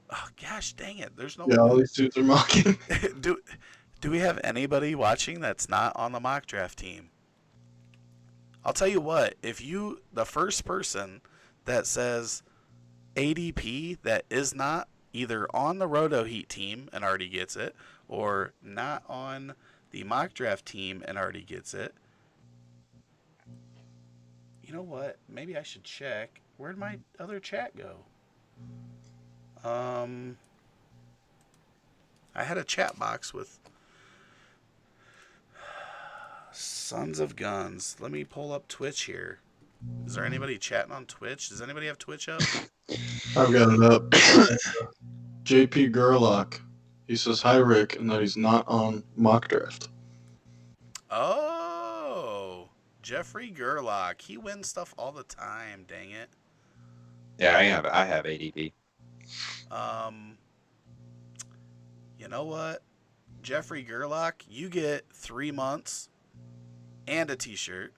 Oh, gosh, dang it. There's no... Yeah, all these dudes are mocking. Do we have anybody watching that's not on the mock draft team? I'll tell you what. If you... The first person that says ADP that is not either on the Roto Heat team and already gets it, or not on the mock draft team and already gets it. You know what? Maybe I should check. Where'd my other chat go? I had a chat box with Sons of Guns. Let me pull up Twitch here. Is there anybody chatting on Twitch? Does anybody have Twitch up? I've got it up. JP Gerlach. He says, hi, Rick, and that he's not on mock draft. Oh, Jeffrey Gerlach. He wins stuff all the time, dang it. Yeah, I have ADP. You know what? Jeffrey Gerlach, you get 3 months and a t-shirt.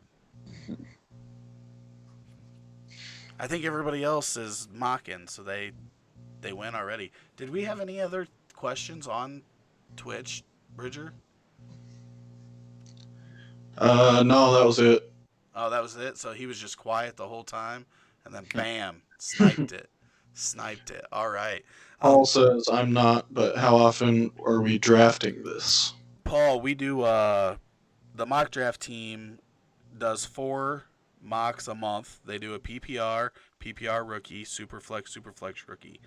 I think everybody else is mocking, so they win already. Did we have any other questions on Twitch, Bridger? No, that was it. Oh, that was it. So he was just quiet the whole time, and then bam, sniped it, sniped it. All right, Paul says I'm not, but how often are we drafting this? Paul. We do the mock draft team does 4 mocks a month. They do a PPR rookie, super flex rookie.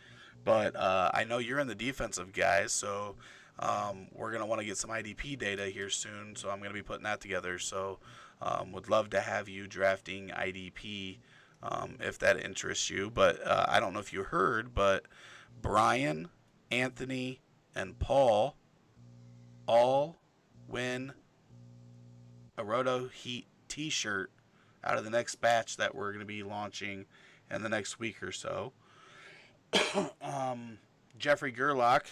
But I know you're in the defensive guys, so we're gonna want to get some IDP data here soon. So I'm gonna be putting that together. So would love to have you drafting IDP if that interests you. But I don't know if you heard, but Brian, Anthony, and Paul all win a Roto Heat T-shirt out of the next batch that we're going to be launching in the next week or so. Jeffrey Gerlach,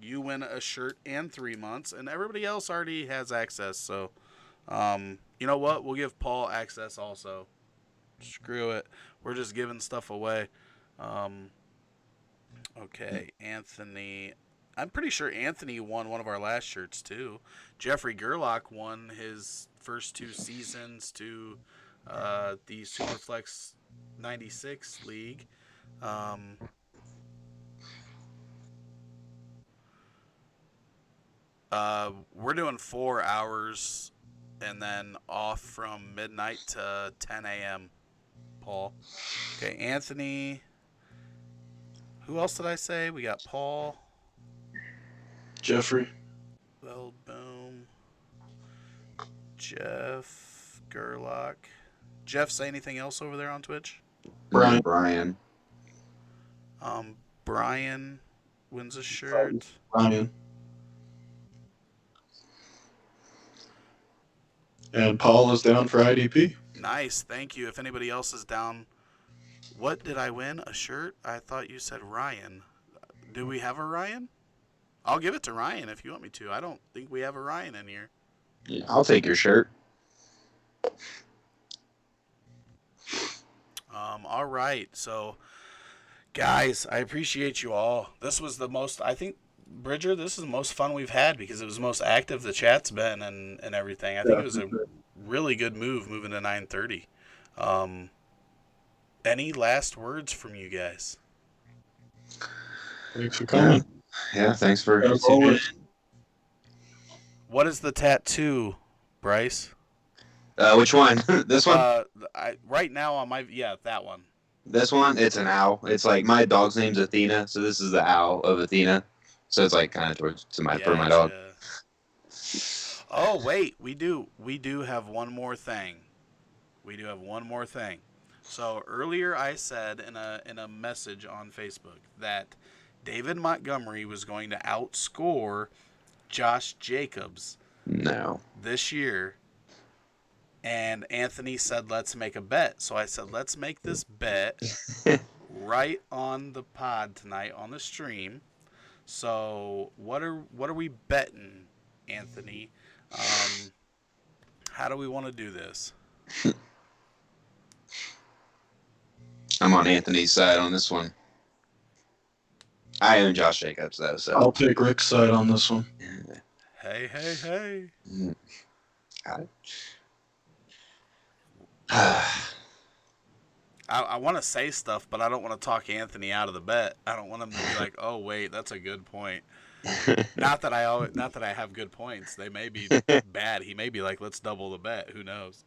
you win a shirt and 3 months, and everybody else already has access. So, you know what? We'll give Paul access also. Screw it. We're just giving stuff away. Okay, Anthony. I'm pretty sure Anthony won one of our last shirts too. Jeffrey Gerlach won his first 2 seasons to the Superflex 96 league. We're doing 4 hours and then off from midnight to 10 a.m. Paul. Okay, Anthony. Who else did I say? We got Paul. Jeffrey. Well, boom. Jeff Gerlach. Jeff, say anything else over there on Twitch? Brian. Brian wins a shirt. Brian. And Paul is down for IDP. Nice, thank you. If anybody else is down, what did I win? A shirt? I thought you said Ryan. Do we have a Ryan? I'll give it to Ryan if you want me to. I don't think we have a Ryan in here. Yeah, I'll take your shirt. All right. So, guys, I appreciate you all. This was the most, I think, Bridger, this is the most fun we've had because it was the most active the chat's been and everything. I think it was a really good move moving to 9:30. Any last words from you guys? Thanks for coming. Yeah, thanks for tuning in. What is the tattoo, Bryce? Which one? This one? Right now on that one. This one, it's an owl. It's like my dog's name's Athena, so this is the owl of Athena. So it's like kind of towards for my dog. Oh wait, we do have one more thing. So earlier I said in a message on Facebook that David Montgomery was going to outscore Josh Jacobs this year. And Anthony said, let's make a bet. So I said, let's make this bet right on the pod tonight on the stream. So what are we betting, Anthony? How do we want to do this? I'm on Anthony's side on this one. I own Josh Jacobs, though. So I'll take Rick's side on this one. Hey. Got it. I want to say stuff, but I don't want to talk Anthony out of the bet. I don't want him to be like, "Oh wait, that's a good point." Not that I have good points. They may be bad. He may be like, "Let's double the bet." Who knows?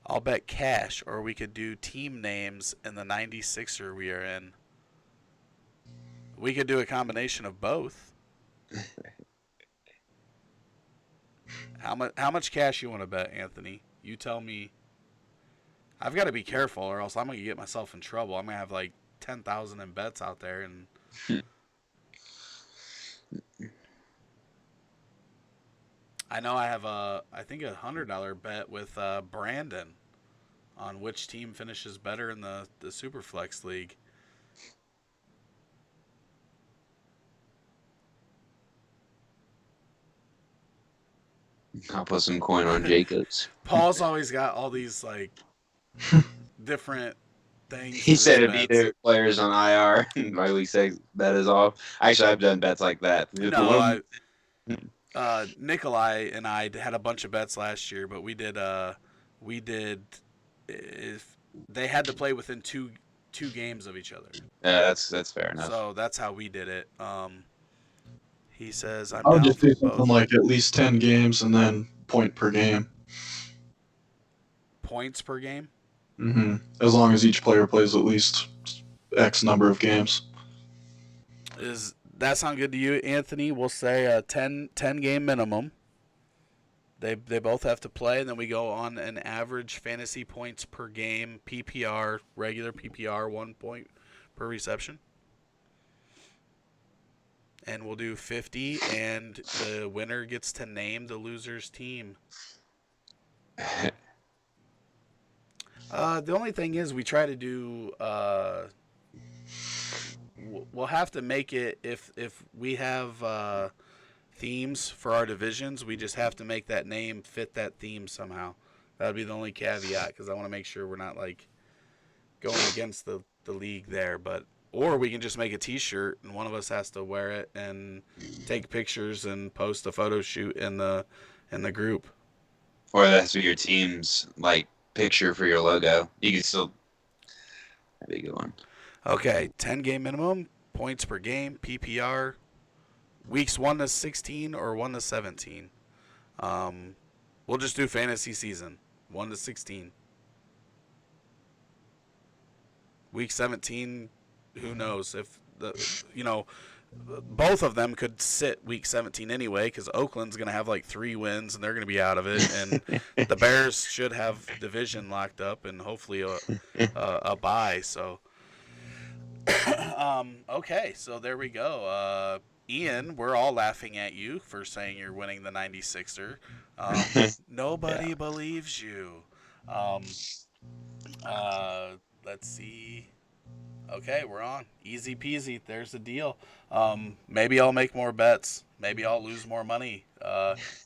I'll bet cash, or we could do team names in the 96er we are in. We could do a combination of both. How much cash you want to bet, Anthony? You tell me. I've got to be careful, or else I'm gonna get myself in trouble. I'm gonna have like 10,000 in bets out there, and I know I have I think a $100 bet with Brandon on which team finishes better in the Superflex League. I'll put some coin on Jacobs. Paul's always got all these like different things He to his said if bets. either player's on IR, my week 6 bet is off. Actually, I've done bets like that. No, Nikolai and I had a bunch of bets last year, but we did if they had to play within two games of each other. Yeah, that's fair enough. So that's how we did it. He says I'm I would down just for do something both. like at least 10 games and then point per game. Points per game. As long as each player plays at least X number of games. Is that sound good to you, Anthony? We'll say a 10 game minimum. They both have to play, and then we go on an average fantasy points per game, PPR, regular PPR, 1 point per reception. And we'll do 50, and the winner gets to name the loser's team. The only thing is, we try to do. We'll have to make it if we have themes for our divisions. We just have to make that name fit that theme somehow. That'd be the only caveat because I want to make sure we're not like going against the league there. But or we can just make a T-shirt and one of us has to wear it and take pictures and post a photo shoot in the group. Or that's what your team's like picture for your logo. You can still. That'd be a good one. Okay, 10 game minimum, points per game, PPR, weeks 1 to 16 or 1 to 17. We'll just do fantasy season, 1 to 16. Week 17, who knows if both of them could sit week 17 anyway because Oakland's going to have like 3 wins and they're going to be out of it, and the Bears should have division locked up and hopefully a bye. So, okay, so there we go. Ian, we're all laughing at you for saying you're winning the 96er. Nobody believes you. Let's see. Okay, we're on. Easy peasy. There's the deal. Maybe I'll make more bets. Maybe I'll lose more money.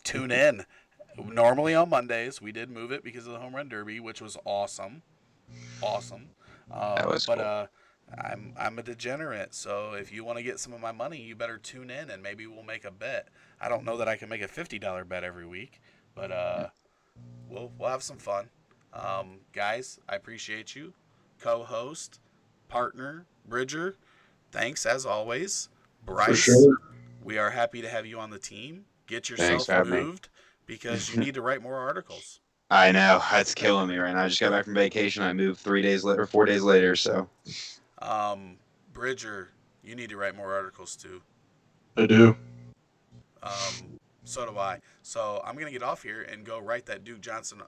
Tune in. Normally on Mondays, we did move it because of the home run derby, which was awesome. Awesome. That was but cool. I'm a degenerate, so if you want to get some of my money, you better tune in and maybe we'll make a bet. I don't know that I can make a $50 bet every week, but we'll have some fun. Guys, I appreciate you. Co-host, partner, Bridger, thanks as always. Bryce, For sure. we are happy to have you on the team. Get Thanks yourself for having me. moved because you need to write more articles. I know that's killing me right now. I just got back from vacation. I moved 3 days later, 4 days later. So, Bridger, you need to write more articles too. I do. So do I. So I'm gonna get off here and go write that Duke Johnson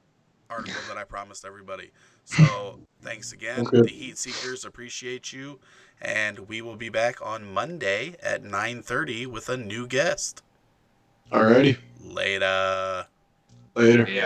article that I promised everybody. So thanks again. Okay. The Heat Seekers appreciate you, and we will be back on Monday at 9:30 with a new guest. Alrighty. Later. Later. yeah.